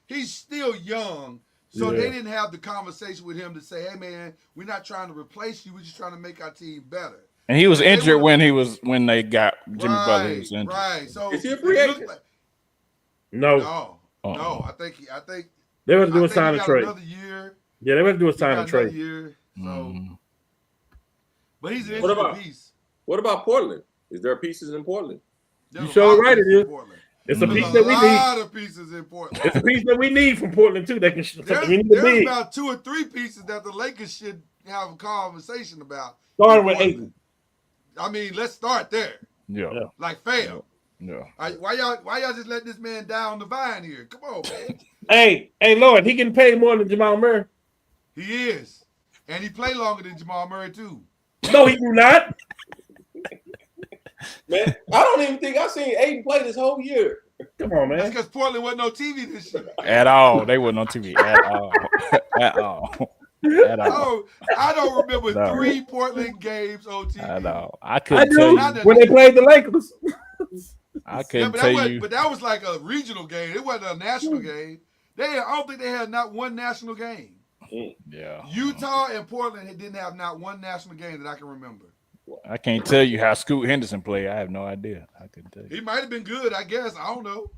He's still young, so they didn't have the conversation with him to say, "Hey, man, we're not trying to replace you. We're just trying to make our team better." And he was injured when they got Jimmy Butler was injured. Right. So is he a free agent? No. I think they were to do a sign and trade. Another year. Yeah, they were to do a sign and trade. Year, so. But he's an interesting piece. What about Portland? Is there pieces in Portland? You sure right it is. It's a piece that we need. A lot of pieces in Portland. It's a piece that we need from Portland too. That can. There's about 2 or 3 pieces that the Lakers should have a conversation about. Starting with Ayton. I mean, let's start there. Yeah. Like fail. Yeah. Why y'all just let this man die on the vine here? Come on, man. Hey, Lord, he getting paid more than Jamal Murray. He is. And he played longer than Jamal Murray, too. No, he do not. Man, I don't even think I've seen Ayton play this whole year. Come on, man. That's because Portland wasn't on TV this year. At all. They weren't on TV at all. At all. I don't remember 3 Portland games on TV. I know. I couldn't tell you. When they played the Lakers. I couldn't tell you. But that was like a regional game. It wasn't a national game. I don't think they had not one national game. Yeah. Utah and Portland didn't have not one national game that I can remember. I can't tell you how Scoot Henderson played. I have no idea. I couldn't tell you. He might have been good, I guess. I don't know.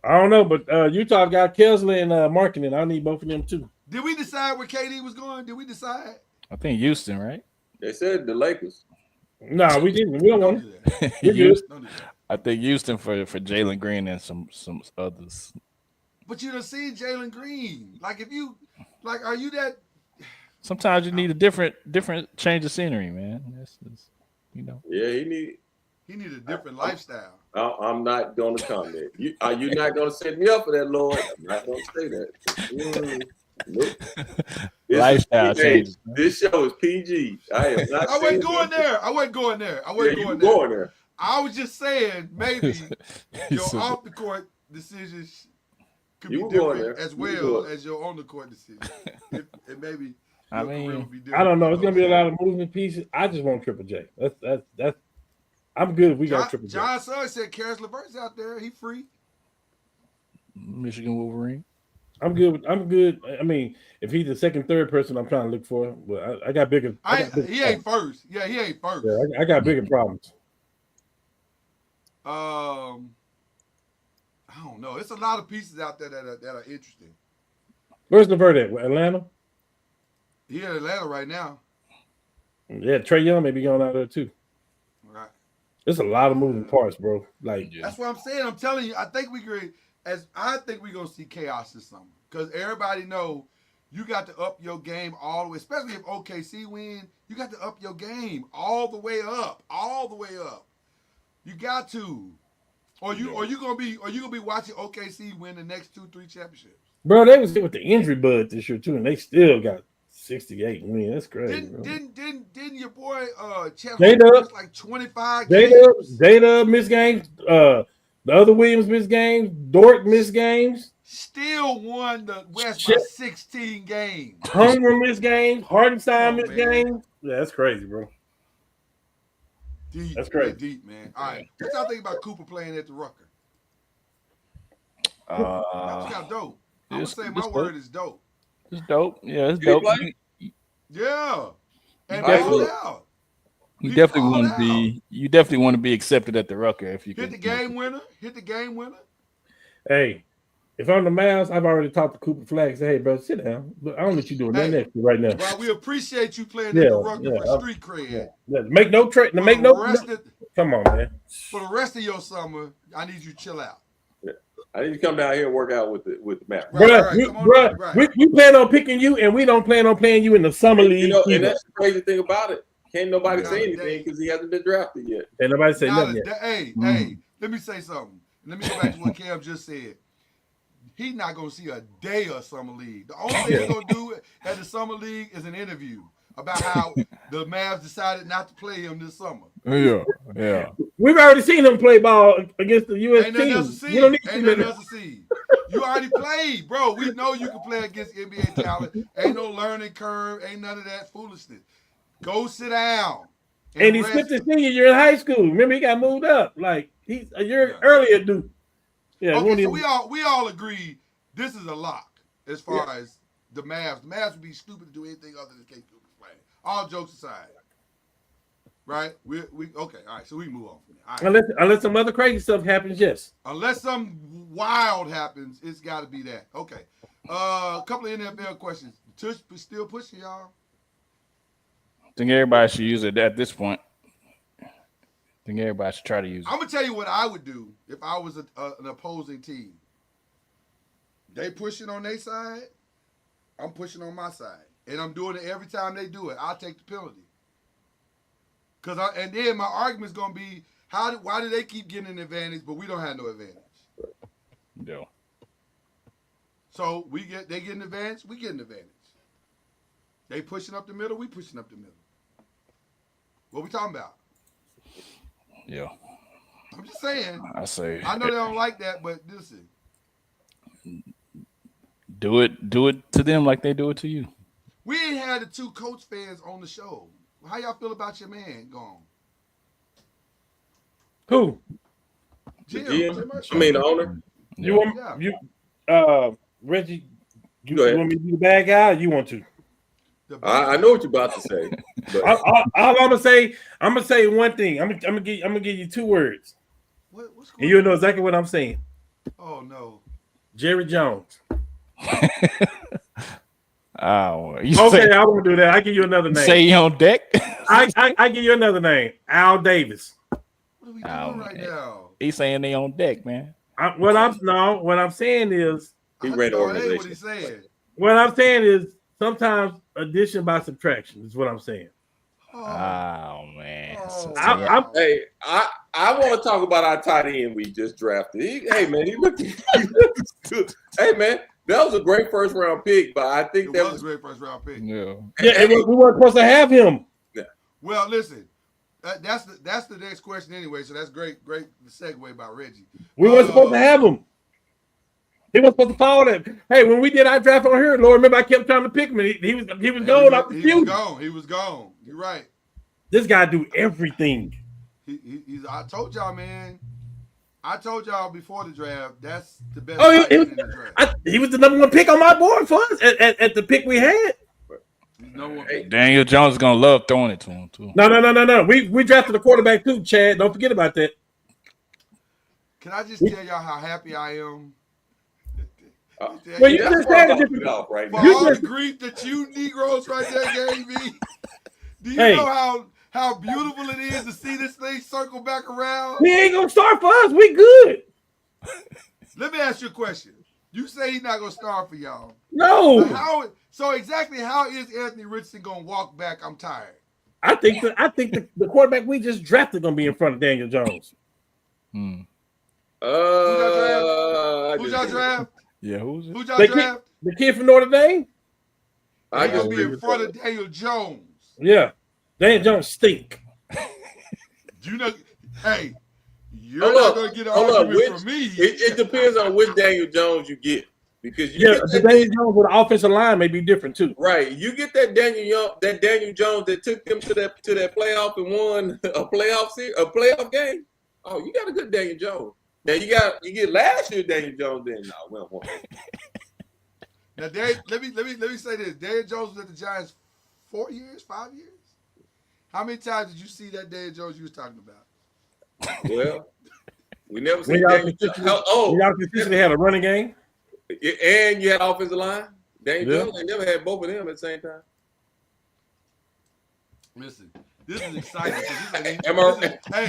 I don't know, but Utah got Kesley and marketing. I need both of them too. Did we decide where KD was going? Did we decide? I think Houston, right? They said the Lakers. No, we didn't. We don't want to. I think Houston for Jalen Green and some others. But you don't see Jalen Green. Are you that? Sometimes you need a different change of scenery, man. That's Yeah, He need a different lifestyle. I'm not going to comment. Are you not going to set me up for that, Lord? I'm not going to say that. Nope. lifestyle changes. This show is PG. I am not. I wasn't going there. I wasn't going there. I was just saying maybe your off the court decisions could be different as well as your on the court decisions. And maybe I mean, I don't know. It's gonna be a lot of moving pieces. I just want Triple J. That's. I'm good if we got Triple J. John Suggs said Karis LeVert's out there. He free. Michigan Wolverine. I'm good. I'm good. I mean, if he's the second, third person I'm trying to look for, but I got bigger. He ain't first. Yeah, he ain't first. Yeah, I got bigger problems. I don't know. It's a lot of pieces out there that are interesting. Where's LeVert at? Atlanta? He in Atlanta right now. Yeah, Trae Young may be going out there too. Right. There's a lot of moving parts, bro. Like that's what I'm saying. I'm telling you. I think we're gonna see chaos this summer because everybody know you got to up your game all the way. Especially if OKC win, you got to up your game all the way up, You got to, or you gonna be watching OKC win the next 2-3 championships. Bro, they was hit with the injury bug this year too, and they still got 68 wins. That's crazy. Didn't your boy Chet J-Dub like 25 games? J-Dub missed games. The other Williams missed games. Dort missed games. Still won the West by 16 games. Hunger missed games. Hardenstein missed games. Yeah, that's crazy, bro. Deep, that's crazy. Deep, man. All right. What y'all think about Cooper playing at the Rucker? That was kind of dope. I'm going to say my word is dope. It's dope. Yeah, it's dope. Yeah. And you definitely want to be. You definitely want to be accepted at the Rucker if you hit the game winner. Hit the game winner. Hey, if I'm the Mavs, I've already talked to Cooper Flag. Say, hey, bro, sit down. But I don't let you do nothing extra right now. Well, we appreciate you playing at the Rucker for street cred. Yeah. Make no trade. Make no. Come on, man. For the rest of your summer, I need you to chill out. I need to come down here and work out with the map. We plan on picking you, and we don't plan on playing you in the summer league. And that's the crazy thing about it. Can't nobody say anything because he hasn't been drafted yet. Can't nobody say nothing yet. Hey, let me say something. Let me go back to what Cam just said. He's not going to see a day of summer league. The only thing he's going to do at the summer league is an interview about how the Mavs decided not to play him this summer. Yeah. We've already seen him play ball against the U.S. Ain't team. nothing else to see. You already played, bro. We know you can play against NBA talent. Ain't no learning curve. Ain't none of that foolishness. Go sit down. And he spent his senior year in high school. Remember, he got moved up. Like, he's a year earlier, dude. Yeah. Okay, so we all agree this is a lock as far as the Mavs. The Mavs would be stupid to do anything other than take Cooper's flag. All jokes aside. Right? We okay. All right. So we move on from there. Right. Unless some other crazy stuff happens, yes. Unless some wild happens, it's got to be that. Okay. A couple of NFL questions. Tush still pushing, y'all. I think everybody should use it at this point. I think everybody should try to use it. I'm gonna tell you what I would do if I was an opposing team. They pushing on their side. I'm pushing on my side, and I'm doing it every time they do it. I'll take the penalty. And then my argument's gonna be why do they keep getting an advantage, but we don't have no advantage? Yeah. So they get an advantage, we get an advantage. They pushing up the middle, we pushing up the middle. What we talking about? Yeah. I'm just saying. I know they don't like that, but listen. Do it to them like they do it to you. We ain't had the two Coach fans on the show. How y'all feel about your man gone? Who? Jim. I mean the owner. You want Reggie? You want me to be the bad guy? Or you want to? I know what you're about to say. But. all I'm gonna say one thing. I'm gonna give you two words, and you'll know exactly what I'm saying. Oh no, Jerry Jones. Okay, I won't do that. I give you another name. Say he on deck. I give you another name. Al Davis. What are we doing right now? He's saying they on deck, man. What I'm saying is he ran the organization. What he's saying. What I'm saying is sometimes addition by subtraction is what I'm saying. Oh man. Hey, I want to talk about our tight end we just drafted. Hey man, he looked good. Hey man, that was a great first round pick, but I think that was a great first round pick. Yeah. Yeah, we weren't supposed to have him. Well, listen, that's the next question anyway. So that's great segue by Reggie. We weren't supposed to have him. He was supposed to follow that. Hey, when we did our draft on here, Lord, remember I kept trying to pick him. He was gone off the field. He was gone. You're right. This guy do everything. He's. I told y'all, man. I told y'all before the draft. That's the best. Oh, in the draft. he was the number one pick on my board for us at the pick we had. Daniel Jones is gonna love throwing it to him too. No. We drafted a quarterback too, Chad. Don't forget about that. Can I just tell y'all how happy I am? Well, you just said it for all the grief that you Negroes right there gave me. Do you know how beautiful it is to see this thing circle back around? He ain't gonna start for us. We good. Let me ask you a question. You say he's not gonna start for y'all. No. So exactly how is Anthony Richardson gonna walk back? I'm tired. I think the quarterback we just drafted gonna be in front of Daniel Jones. Who's y'all draft? Yeah, who's y'all draft? The kid from Notre Dame. I gonna be in front of Daniel Jones. Yeah, Daniel Jones stink. You know, hey, you're not gonna get an argument from me. It depends on which Daniel Jones you get. Because the Daniel Jones with the offensive line may be different too. Right, you get that Daniel Jones that took them to that playoff and won a playoff game. Oh, you got a good Daniel Jones. Now you get last year Daniel Jones. Then no, we don't want him. Now, let me say this: Daniel Jones was at the Giants 5 years. How many times did you see that Daniel Jones you was talking about? Well, we never seen Daniel Jones. Y'all consistently had a running game. And you had offensive line. Daniel Jones, they never had both of them at the same time. Listen, this is exciting. Am I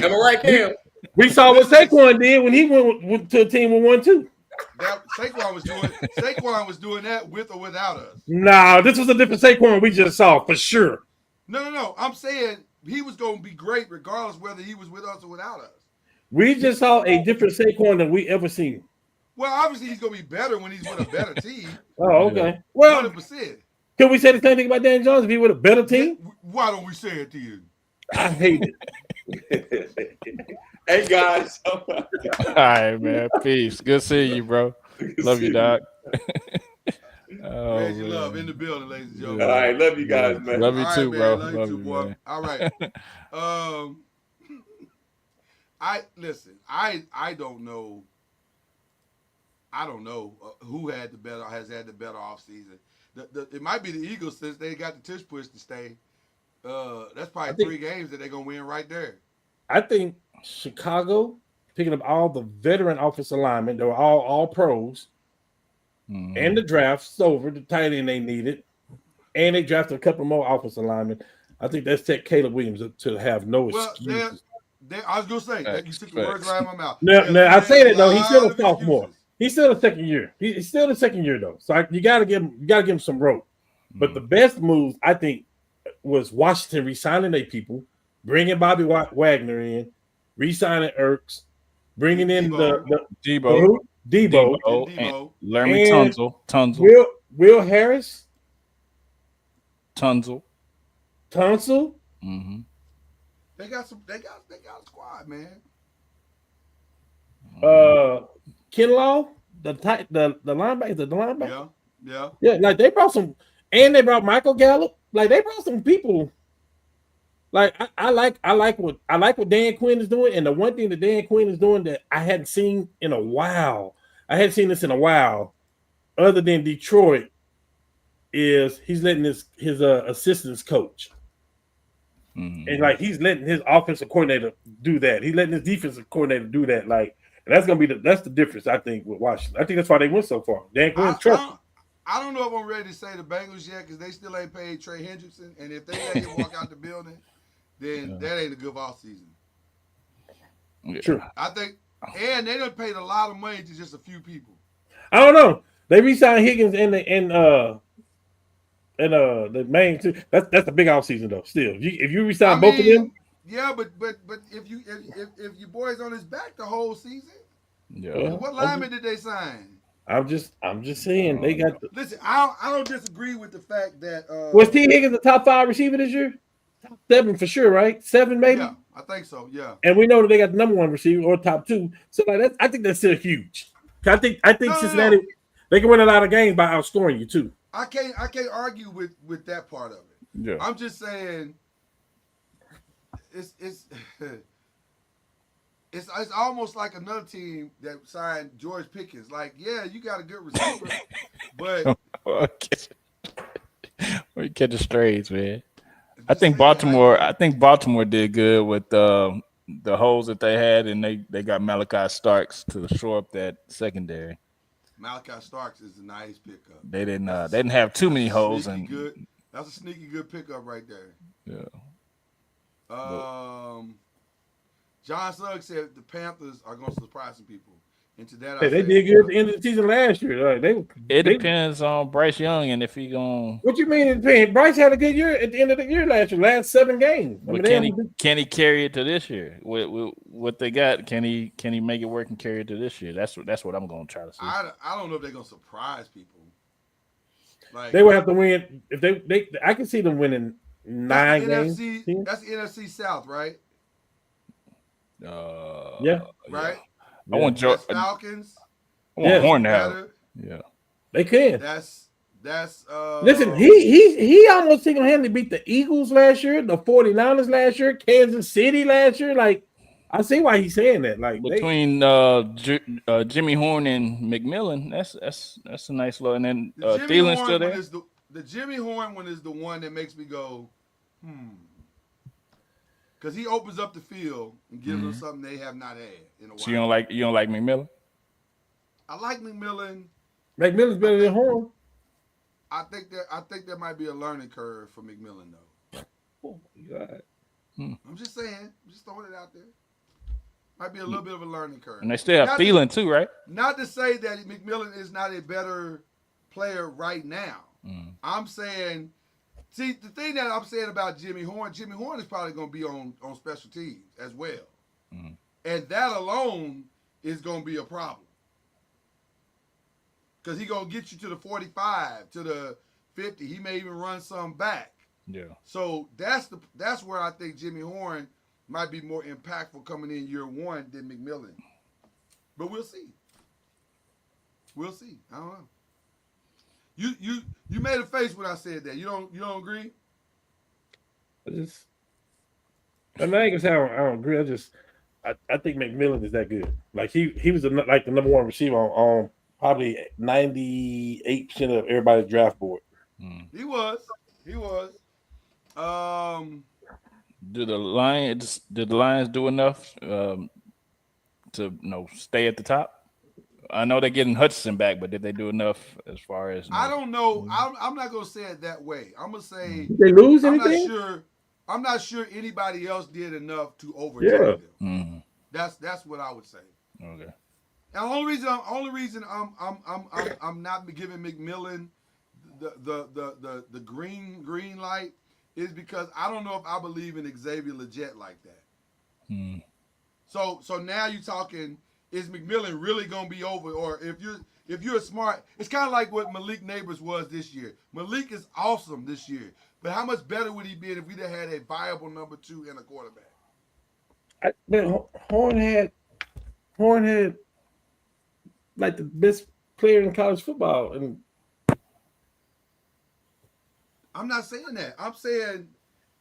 right, Cam? We saw what Saquon did when he went to a team with 1-2. Saquon was doing that with or without us. No, this was a different Saquon we just saw for sure. No. I'm saying he was going to be great regardless whether he was with us or without us. We just saw a different Saquon than we ever seen. Well, obviously he's going to be better when he's with a better team. Oh, okay. Well, 100%. Can we say the same thing about Dan Jones if he with a better team? Why don't we say it to you? I hate it. Hey guys. All right, man. Peace. Good seeing you, bro. Love you, Doc. Reggie Love in the building, ladies and gentlemen. All right, love you guys, man. Love you too, bro. Love you too, boy. Man. All right. I don't know. I don't know who has had the better offseason. It might be the Eagles since they got the tush push to stay. That's probably 3 games that they're gonna win right there. I think Chicago picking up all the veteran offensive linemen, they were all pros, and the draft's over, the tight end they needed, and they drafted a couple more offensive linemen. I think that's set Caleb Williams to have no excuses. I was gonna say you took the words right out of my mouth. Now I say that though, he's still a sophomore. He's still a second year. He's still the second year though, so you gotta give him some rope. But the best moves I think was Washington re-signing their people, bringing Bobby Wagner in, re-signing Ertz, bringing in Debo, and Laramie Tunzel, Will Harris, Tunzel. Mm-hmm. They got a squad, man. Kinlaw, the linebacker, the linebacker. Yeah. Like they brought some, and they brought Michael Gallup. Like they brought some people. Like I like what Dan Quinn is doing, and the one thing that Dan Quinn is doing that I hadn't seen in a while, other than Detroit, is he's letting his assistants coach. And like he's letting his offensive coordinator do that. He's letting his defensive coordinator do that. Like, and that's gonna be that's the difference, I think, with Washington. I think that's why they went so far. Dan Quinn's trust. I don't know if I'm ready to say the Bengals yet because they still ain't paid Trey Hendrickson, and if they let him walk out the building, then that ain't a good offseason. True. I think, and they done paid a lot of money to just a few people. I don't know. They re-signed Higgins and the main two. That's a big offseason though. Still, if you I resign both of them, mean, yeah, but if your boy's on his back the whole season, Yeah. well, what lineman did they sign? I'm just saying they got. Listen, I don't disagree with the fact that Was T Higgins the top 5 receiver this year? Top 7 for sure, right? 7 maybe. Yeah, I think so. Yeah, And we know that they got the number 1 receiver or top 2. So like I think that's still huge. I think Cincinnati they can win a lot of games by outscoring you too. I can't argue with that part of it. Yeah. I'm just saying it's it's almost like another team that signed George Pickens. Like, yeah, you got a good receiver, but We catch the strays, man. I think Baltimore did good with the holes that they had, and they got Malachi Starks to shore up that secondary. Malachi Starks is a nice pickup. They didn't have too many holes, and that's a sneaky good pickup right there. Yeah. John Suggs said the Panthers are going to surprise some people. And to that, they did good at the end of the season last year. It depends on Bryce Young and if he going. What you mean? It depends? Bryce had a good year at the end of the year last year. Last 7 games. Can he carry it to this year? With what they got, can he make it work and carry it to this year? That's what I'm going to try to see. I don't know if they're going to surprise people. Like, they would have to win if they. I can see them winning 9 games. That's the NFC South, right? Yeah. Right. I want Falcons. I want Horn to have. Yeah. They can. That's listen, he almost single-handedly beat the Eagles last year, the 49ers last year, Kansas City last year. Like, I see why he's saying that. Like between Jimmy Horn and McMillan, that's a nice low. And then Thielen's still there. The Jimmy Horn one is the one that makes me go, because he opens up the field and gives them something they have not had in a while. So you don't like McMillan? I like McMillan. McMillan's better than Horn. I think there might be a learning curve for McMillan though. Oh my God. I'm just saying. I'm just throwing it out there. Might be a little bit of a learning curve. And they still have Thielen too, right? Not to say that McMillan is not a better player right now. I'm saying, see, the thing that I'm saying about Jimmy Horn is probably going to be on special teams as well. And that alone is going to be a problem. Because he's going to get you to the 45, to the 50. He may even run some back. Yeah. So that's where I think Jimmy Horn might be more impactful coming in year one than McMillan. But we'll see. We'll see. I don't know. You made a face when I said that. You don't agree? I ain't gonna say I don't agree. I think McMillan is that good. Like he was like the number 1 receiver on probably 98% of everybody's draft board. He was. Did the Lions do enough to stay at the top? I know they're getting Hutchinson back, but did they do enough as far as? I don't know. I'm not gonna say it that way. I'm gonna say did they lose anything? I'm not sure anybody else did enough to overtake them. That's what I would say. Okay. And the only reason I'm not giving McMillan the green light is because I don't know if I believe in Xavier Legette like that. So now you're talking, is McMillan really gonna be over? Or if you're smart, it's kind of like what Malik Neighbors was this year. Malik is awesome this year, but how much better would he be if we'd have had a viable number 2 and a quarterback? Horn had like the best player in college football, and I'm not saying that. I'm saying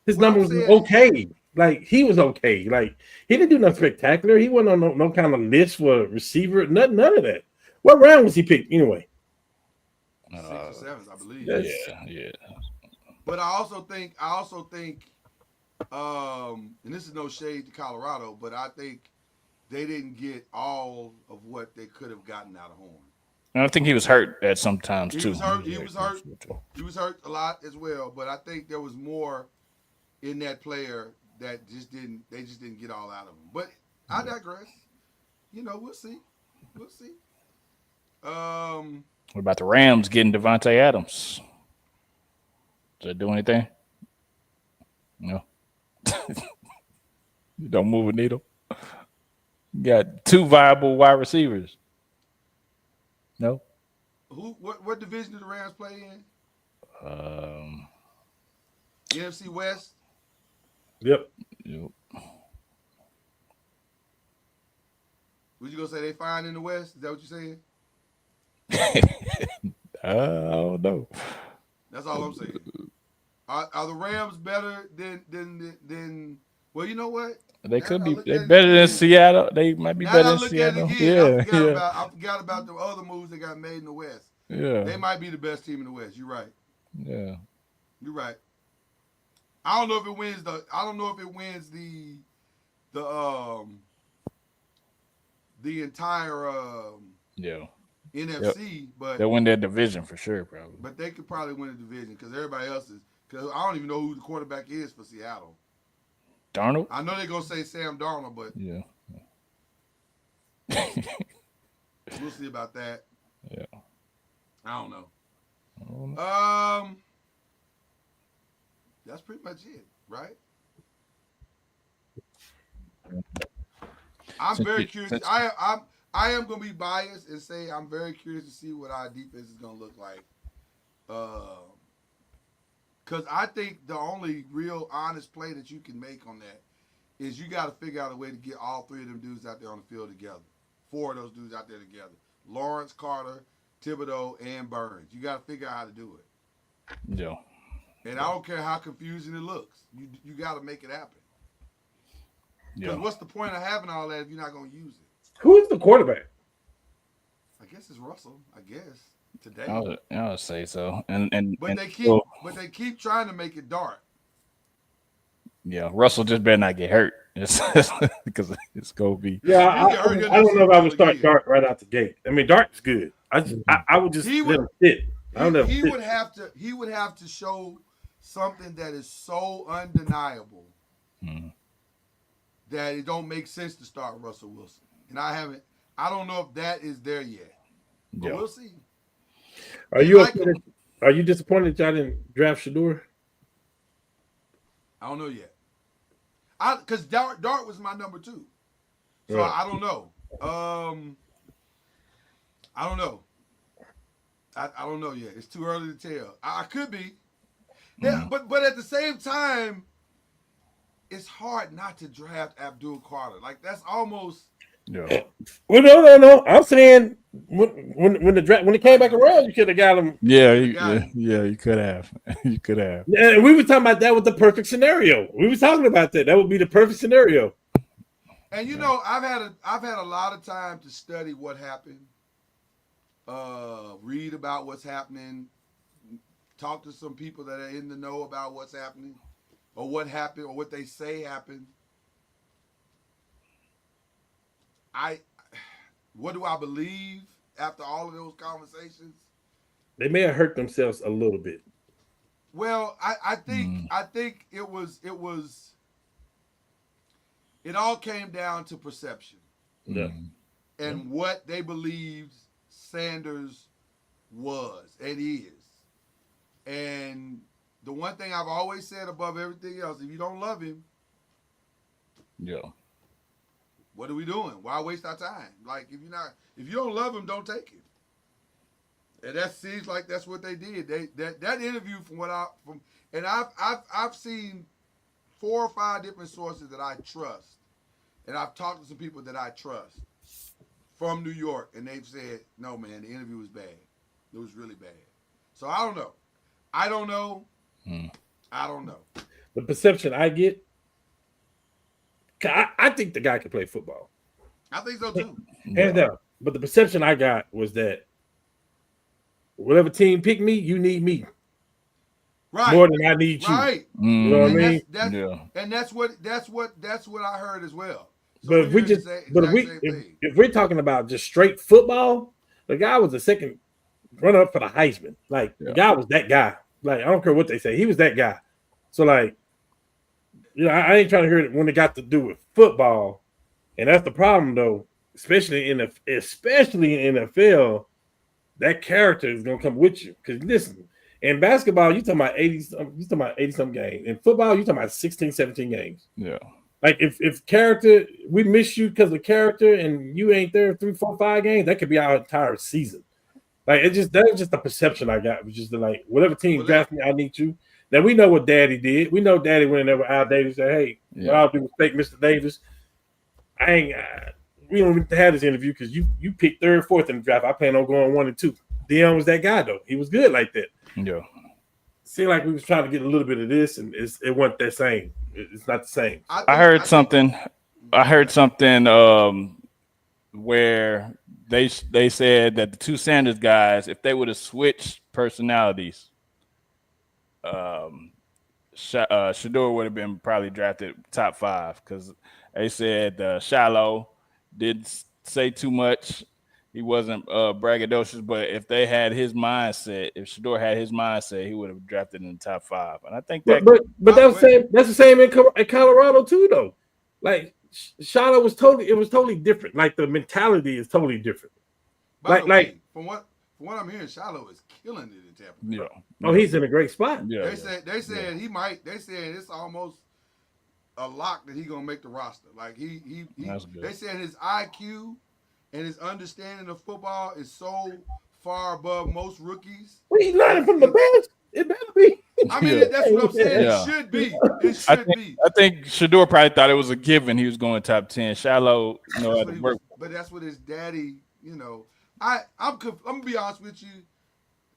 his numbers was okay. Like he was okay. Like he didn't do nothing spectacular. He wasn't on no kind of list for a receiver. None of that. What round was he picked anyway? 6th or 7th, I believe. Yeah. But I also think, and this is no shade to Colorado, but I think they didn't get all of what they could have gotten out of Horn. And I think he was hurt at some times too. He was hurt a lot as well, but I think there was more in that player that they just didn't get all out of him. But I digress. We'll see. What about the Rams getting Devontae Adams? Does it do anything? No. You don't move a needle. You got 2 viable wide receivers. No. What division do the Rams play in? Um. NFC West. Yep. You, What you gonna say? They fine in the West? Is that what you're saying? I don't know. That's all I'm saying. Are the Rams better than? Well, you know what? They Now could that I be. look They at it better than again- Seattle. They might be Now that better I than look at it Seattle. again, Yeah. I forgot about the other moves that got made in the West. Yeah. They might be the best team in the West. You're right. Yeah. You're right. I don't know if it wins the entire Yeah. NFC, They'll win their division for sure, probably. but they could probably win the division because everybody else is. Because I don't even know who the quarterback is for Seattle. Darnold? I know they're gonna say Sam Darnold, but Yeah. we'll see about that. Yeah. I don't know. I don't know. That's pretty much it, right? I'm Since very you- curious. since- I am gonna be biased and say I'm very curious to see what our defense is gonna look like. Because I think the only real honest play that you can make on that is you got to figure out a way to get all 3 of them dudes out there on the field together. 4 of those dudes out there together. Lawrence, Carter, Thibodeau, and Burns. You got to figure out how to do it. Yeah. And I don't care how confusing it looks. You got to make it happen. Because Yeah. what's the point of having all that if you're not going to use it? Who is the quarterback? I guess it's Russell. I guess today. I would say so. But they keep so, they keep trying to make it dark. yeah, Russell just better not get hurt. Because it's gonna be. Yeah, He got hurt in I don't know if I would the start game. Dart right out the gate. I mean, Dart's good. I would just He let would- him sit. I don't know. He would have to show something that is so undeniable Mhm. that it don't make sense to start Russell Wilson. And I don't know if that is there yet. But Yeah. we'll see. Are you like upset? Are you disappointed that y'all didn't draft Shador? I don't know yet. Because Dart was my number 2. So Right. I don't know. I don't know. I don't know yet. It's too early to tell. I could be. Yeah, but at the same time, it's hard not to draft Abdul Carter. Like that's almost Yeah. Well, no. I'm saying when the draft when it came back around, you could have got him. Yeah, got you could have. You could have. Yeah, we were talking about that with the perfect scenario. We were talking about that. That would be the perfect scenario. And you know, I've had a lot of time to study what happened, read about what's happening, talk to some people that are in the know about what's happening, or what happened, or what they say happened. What do I believe after all of those conversations? They may have hurt themselves a little bit. Well, I think it all came down to perception. Yeah. And what they believed Sanders was and is. And the one thing I've always said above everything else, if you don't love him, Yeah. what are we doing? Why waste our time? Like if you don't love him, don't take him. And that seems like that's what they did. That interview and I've seen 4 or 5 different sources that I trust. And I've talked to some people that I trust from New York, and they've said, no, man, the interview was bad. It was really bad. So I don't know. I don't know. I don't know. The perception I get, I think the guy can play football. I think so too. Hands down. But the perception I got was that whatever team picked me, you need me Right. more than I need you. Right. You know what I And mean? and that's what I heard as well. So But if we we're just, the but exact same thing. if we're talking about just straight football, the guy was the second runner up for the Heisman. Like the guy was that guy. Like I don't care what they say, he was that guy. So like, you know, I ain't trying to hear it when it got to do with football, and that's the problem though. Especially in NFL, that character is gonna come with you. Because listen, In basketball, you talking about 80, you talking about 80 some games. In football, you talking about 16, 17 games. Yeah. Like if character, we miss you because of character, and you ain't there 3, 4, 5 games, that could be our entire season. Like that was just the perception I got. It was just like whatever team draft me, I need you. Now we know what Daddy did. We know Daddy went in there with Al Davis said, "Hey, with all due respect, Mr. Davis, we don't need to have this interview because you picked 3rd, 4th in the draft. I plan on going 1 and 2." Deion was that guy though. He was good like that. Yeah. Seemed like we was trying to get a little bit of this, and it wasn't that same. It's not the same. I heard something where they said that the 2 Sanders guys, if they would have switched personalities, Shador would have been probably drafted top 5 because they said Shiloh didn't say too much. He wasn't braggadocious, but if they had his mindset, if Shador had his mindset, he would have drafted in the top 5. And I think that, but that's the same in Colorado too, though. Like Shiloh was totally different. Like the mentality is totally different. From what I'm hearing, Shiloh is killing it in Tampa. Yeah. Oh, he's in a great spot. Yeah. They said he might. They said it's almost a lock that he's gonna make the roster. Like he they said his IQ and his understanding of football is so far above most rookies. Well, he's learning from the best. It better be. I mean, that's what I'm saying. It should be. It should be. I think Shador probably thought it was a given he was going top 10. Shiloh, but that's what his daddy, I'm gonna be honest with you,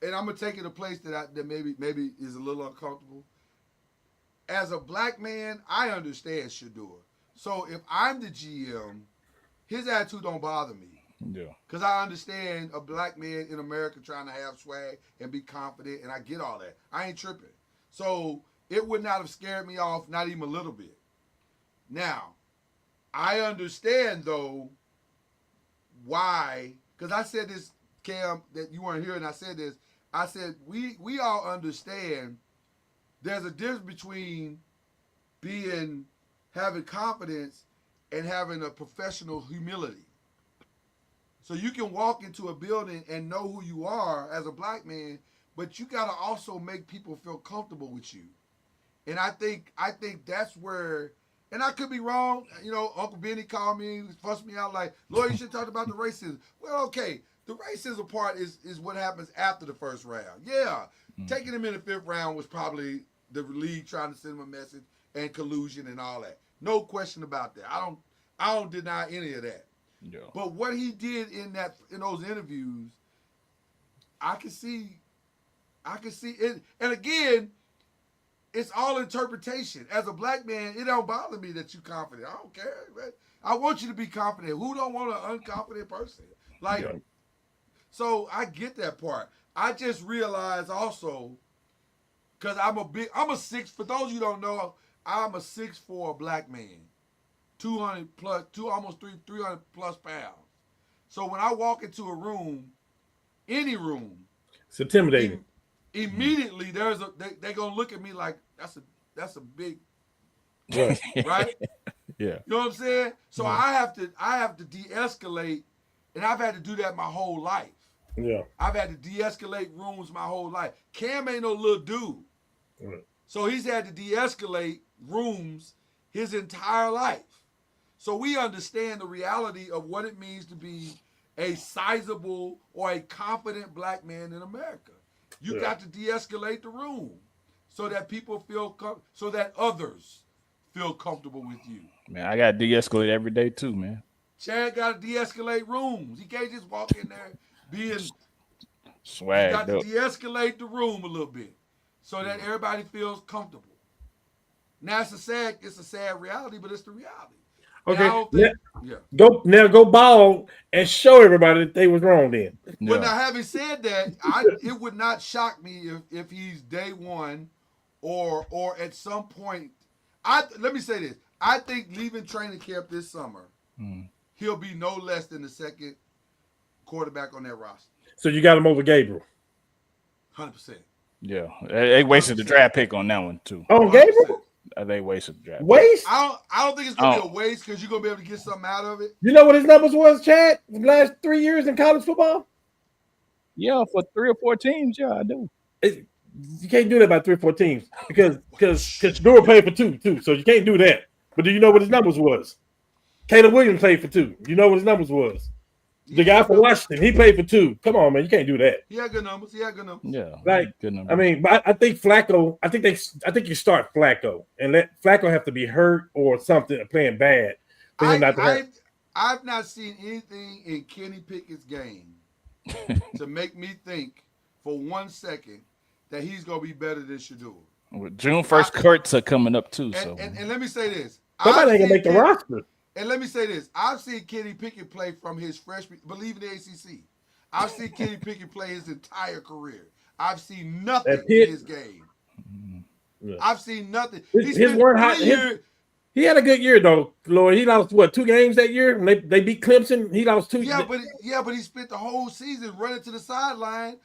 and I'm gonna take it a place that maybe is a little uncomfortable. As a black man, I understand Shador. So if I'm the GM, his attitude don't bother me. Yeah. Because I understand a black man in America trying to have swag and be confident, and I get all that. I ain't tripping. So it would not have scared me off, not even a little bit. Now, I understand, though, why, because I said this, Cam, that you weren't here, and I said this. I said, we all understand there's a difference between having confidence and having a professional humility. So you can walk into a building and know who you are as a black man, but you got to also make people feel comfortable with you. And I think that's where, and I could be wrong. Uncle Benny called me, fussed me out like, Lord, you should talk about the racism. Well, okay, the racism part is what happens after the first round. Yeah, taking him in the 5th round was probably the league trying to send him a message and collusion and all that. No question about that. I don't deny any of that. Yeah. But what he did in those interviews, I can see it. And again, it's all interpretation. As a black man, it don't bother me that you're confident. I don't care. I want you to be confident. Who don't want an unconfident person? So I get that part. I just realized also, because I'm a 6, for those of you who don't know, I'm a 6'4" black man. 200 plus, almost 300 plus pounds. So when I walk into a room, any room, it's intimidating. Immediately they're gonna look at me like that's a big, right? Yeah. You know what I'm saying? So I have to de-escalate, and I've had to do that my whole life. Yeah. I've had to de-escalate rooms my whole life. Cam ain't no little dude. Right. So he's had to de-escalate rooms his entire life. So we understand the reality of what it means to be a sizable or a confident black man in America. You got to de-escalate the room so that people so that others feel comfortable with you. Man, I got to de-escalate every day too, man. Chad got to de-escalate rooms. He can't just walk in there being swag. You got to de-escalate the room a little bit so that everybody feels comfortable. Now it's a sad reality, but it's the reality. Okay, go ball and show everybody that they was wrong then. But now, having said that, it would not shock me if he's day one or at some point. Let me say this. I think leaving training camp this summer, he'll be no less than the second quarterback on that roster. So you got him over Gabriel? 100%. Yeah, they wasted the draft pick on that one too. On Gabriel? They wasted the draft. Waste? I don't think it's gonna be a waste because you're gonna be able to get something out of it. You know what his numbers was, Chad? The last 3 years in college football? Yeah, for 3 or 4 teams. Yeah, I do. You can't do that by 3 or 4 teams because Shador played for 2 too, so you can't do that. But do you know what his numbers was? Caleb Williams played for 2. You know what his numbers was? The guy from Washington, he played for 2. Come on, man, you can't do that. He had good numbers. Yeah, like good numbers. I mean, but I think Flacco. I think you start Flacco and let Flacco have to be hurt or something playing bad for him not to have. I've not seen anything in Kenny Pickett's game to make me think for 1 second that he's gonna be better than Shador. Well, June 1st, Kurtz are coming up too. And let me say this: somebody ain't gonna make the roster. And let me say this: I've seen Kenny Pickett play from his freshman. Believe in the ACC. I've seen Kenny Pickett play his entire career. I've seen nothing in his game. Yeah. I've seen nothing. He had a good year though, Lloyd. He lost 2 games that year? When they beat Clemson. He lost 2. Yeah, but he spent the whole season running to the sideline,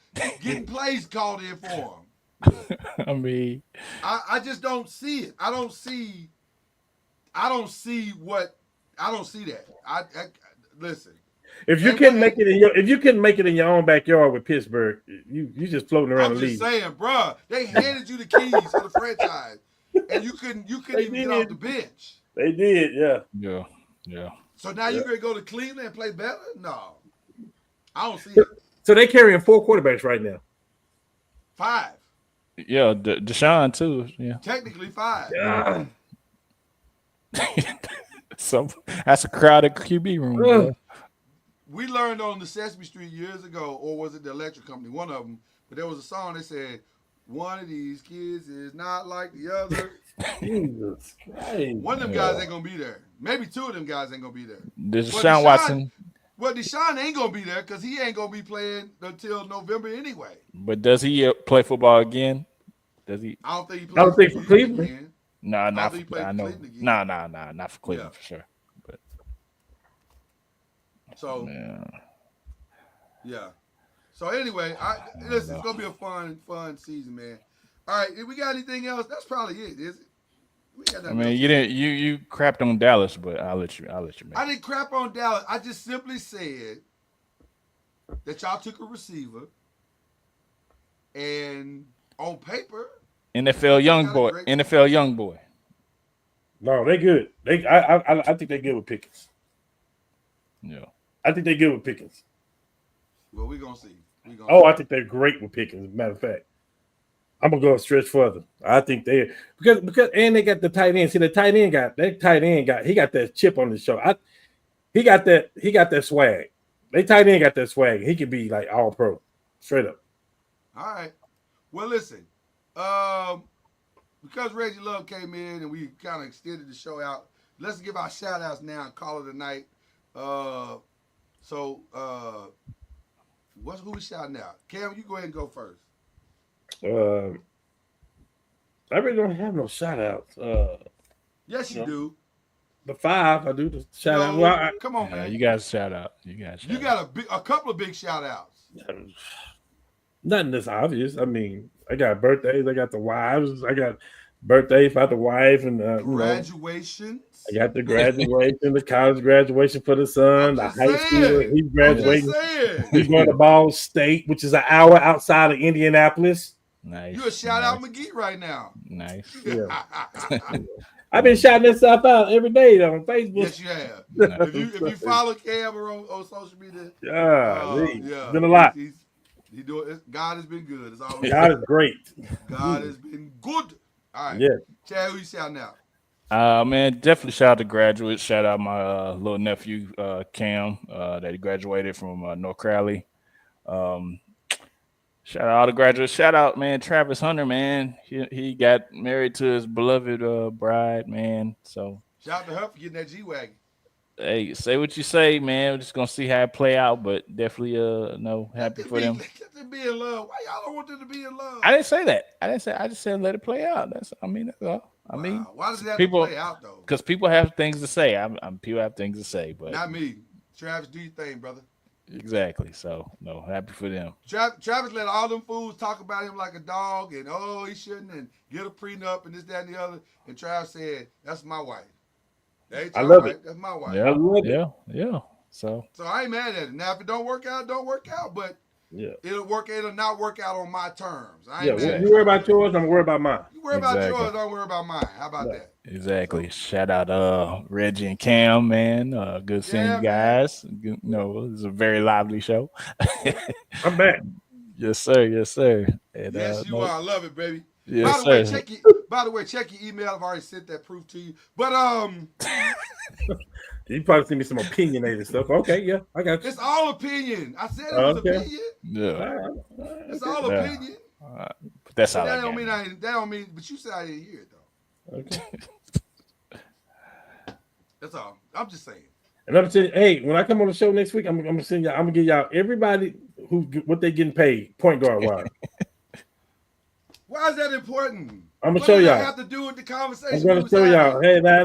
getting plays called in for him. I mean, I just don't see it. I don't see that. Listen. If you couldn't make it in your own backyard with Pittsburgh, you just floating around the league. I'm just saying, bro, they handed you the keys to the franchise, and you couldn't even get off the bench. They did, yeah. So now you're gonna go to Cleveland and play better? No, I don't see it. So they carrying 4 quarterbacks right now. 5. Yeah, Deshaun too. Yeah, technically 5. Yeah. So that's a crowded QB room. We learned on the Sesame Street years ago, or was it the electric company? One of them, but there was a song that said, "One of these kids is not like the other." Jesus Christ. One of them guys ain't gonna be there. Maybe 2 of them guys ain't gonna be there. Deshaun Watson. Well, Deshaun ain't gonna be there because he ain't gonna be playing until November anyway. But does he play football again? Does he? I don't think he plays. I don't think for Cleveland. Again. No, not for Cleveland. I know. No, not for Cleveland for sure. But so yeah. So anyway, listen, it's gonna be a fun season, man. All right, if we got anything else, that's probably it, is it? I mean, you crapped on Dallas, but I'll let you make I didn't crap on Dallas. I just simply said that y'all took a receiver, and on paper, NFL young boy. No, they good. I think they good with Pickens. Yeah, I think they good with Pickens. Well, we're gonna see. I think they're great with Pickens. As a matter of fact, I'm gonna go a stretch further. I think they because and they got the tight end. See, the tight end got that chip on his shoulder. He got that swag. They tight end got that swag. He could be like all pro, straight up. All right. Well, listen. Because Reggie Love came in and we kind of extended the show out, let's give our shout outs now and call it a night. Who we shouting out? Cam, you go ahead and go first. I really don't have no shout outs. Yes, you do. The 5, I do the shout out. Well, come on, man. You guys shout out. You got a couple of big shout outs. Nothing that's obvious. I mean, I got birthdays. I got the wives. I got birthdays for the wife and graduations. I got the graduation, the college graduation for the son, the high school. He's graduating. He's going to Ball State, which is an hour outside of Indianapolis. Nice. You a shout out McGee right now. Nice. Yeah. I've been shouting this stuff out every day though, on Facebook. Yes, you have. if you follow Cam on social media, it's been a lot. He doing it. God has been good. It's always God is great. God has been good. All right. Yeah. Chad, who you shouting out? Man, definitely shout out to graduates. Shout out my little nephew Cam that he graduated from North Crowley. Shout out all the graduates. Shout out, man, Travis Hunter, man. He got married to his beloved bride, man. So shout out to her for getting that G-Wagon. Hey, say what you say, man. We're just gonna see how it play out, but definitely happy for them. Let them be in love. Why y'all don't want them to be in love? I didn't say that. I just said let it play out. That's all. I mean, why does it have to play out though? Because people have things to say. People have things to say, but not me. Travis, do your thing, brother. Exactly. So no, happy for them. Travis let all them fools talk about him like a dog, and he shouldn't, and get a prenup, and this, that, and the other. And Travis said, "That's my wife. I love it. That's my wife." Yeah, I love it. Yeah. So I ain't mad at it. Now, if it don't work out, don't work out. But Yeah. It'll not work out on my terms. You worry about yours, I'm gonna worry about mine. You worry about yours, don't worry about mine. How about that? Exactly. So, shout out Reggie and Cam, man. Good seeing you guys. Good, it's a very lively show. I'm back. Yes, sir. Yes, sir. And, yes, you are. I love it, baby. Yes, by the way, check your email. I've already sent that proof to you. But you probably send me some opinionated stuff. Okay, yeah, I got you. It's all opinion. I said it was opinion. Yeah. It's all opinion. But that's all. That don't mean. But you said I didn't hear it though. Okay. That's all. I'm just saying. And I'm saying, hey, when I come on the show next week, I'm gonna send y'all. I'm gonna give y'all everybody what they getting paid point guard wise. Why is that important? I'm gonna show y'all. Have to do with the conversation. I'm gonna show y'all. Hey, no,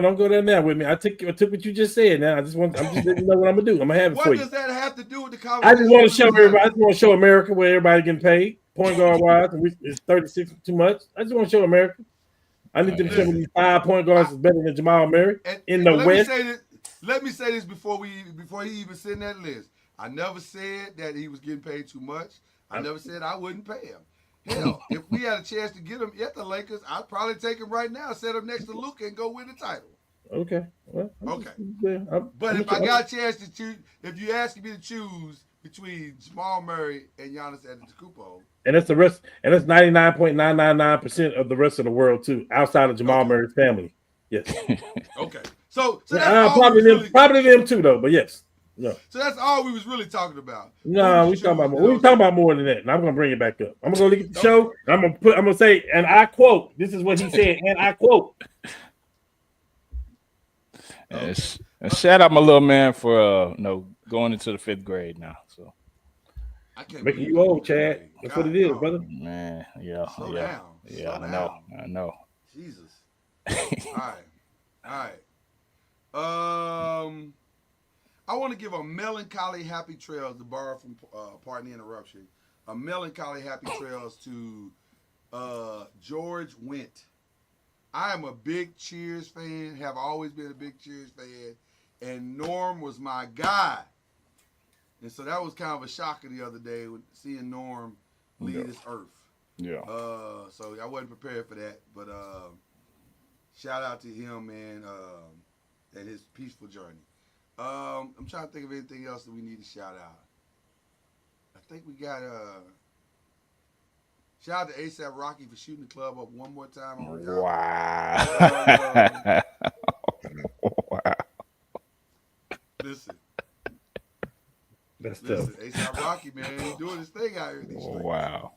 don't go there now with me. I took what you just said. Now I'm just letting you know what I'm gonna do. I'm gonna have it for you. What does that have to do with the conversation? I just want to show everybody. I just want to show America where everybody getting paid point guard wise. It's 36 too much. I just want to show America. I need them to show me these 5 point guards is better than Jamal Murray in the West. Let me say this before he even sent that list. I never said that he was getting paid too much. I never said I wouldn't pay him. Hell, if we had a chance to get him at the Lakers, I'd probably take him right now, set him next to Luka, and go win the title. Okay. Well, okay. But if I got a chance to choose, if you ask me to choose between Jamal Murray and Giannis Antetokounmpo, and that's the rest, and that's 99.999% of the rest of the world too, outside of Jamal Murray's family. Yes. Okay. So that's probably them too, though. But yes. No. So that's all we was really talking about. No, we talking about more. We talking about more than that. And I'm gonna bring it back up. I'm gonna look at the show. And I'm gonna say, and I quote. This is what he said, and I quote. Shout out my little man for going into the 5th grade now. So I can't making you old, Chad. That's what it is, brother. Man, yeah, Slow down. I know. Jesus. All right. I want to give a melancholy happy trails to borrow from pardon the interruption. A melancholy happy trails to George Wendt. I am a big Cheers fan, have always been a big Cheers fan, and Norm was my guy. And so that was kind of a shocker the other day with seeing Norm leave this earth. Yeah. So I wasn't prepared for that, but shout out to him, man, and his peaceful journey. I'm trying to think of anything else that we need to shout out. I think we got shout out to ASAP Rocky for shooting the club up one more time. Wow. Wow. Listen. That's tough. ASAP Rocky, man, he's doing his thing out here in these streets. Wow.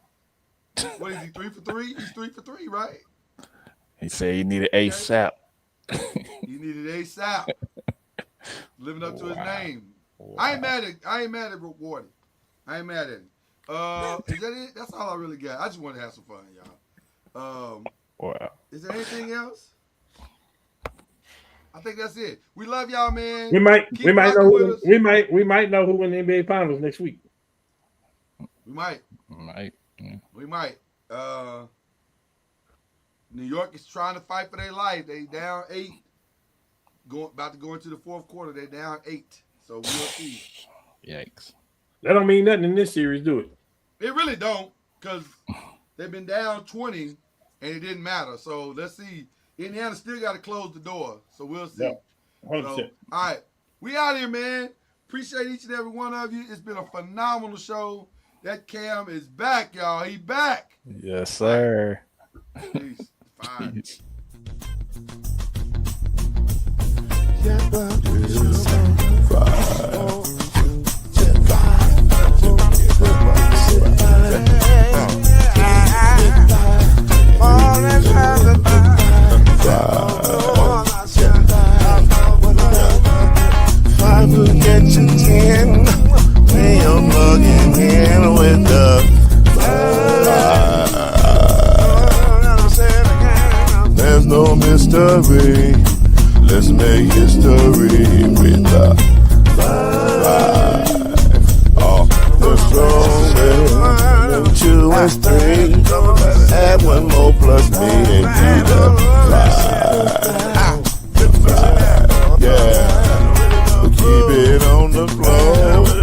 What is he, 3 for 3? He's 3 for 3, right? He said he needed ASAP. He needed ASAP. Living up to his name. Wow. I ain't mad at Wardy. I ain't mad at him. Is that it? That's all I really got. I just want to have some fun, y'all. Wow. Is there anything else? I think that's it. We love y'all, man. We might know who win the NBA Finals next week. We might. Yeah. We might. New York is trying to fight for their life. They down 8. About to go into the 4th quarter. They're down 8. So we'll see. Yikes. That don't mean nothing in this series, do it? It really don't, because they've been down 20 and it didn't matter. So let's see. Indiana still got to close the door. So we'll see. Yep. 100%. So, all right. We out here, man. Appreciate each and every one of you. It's been a phenomenal show. That Cam is back, y'all. He back. Yes, sir. Peace. Fine. Peace. There's no mystery. Let's make history with the five. The strongest. 2 and 3. Add 1 more plus me and be the 5. Yeah. Keep it on the floor.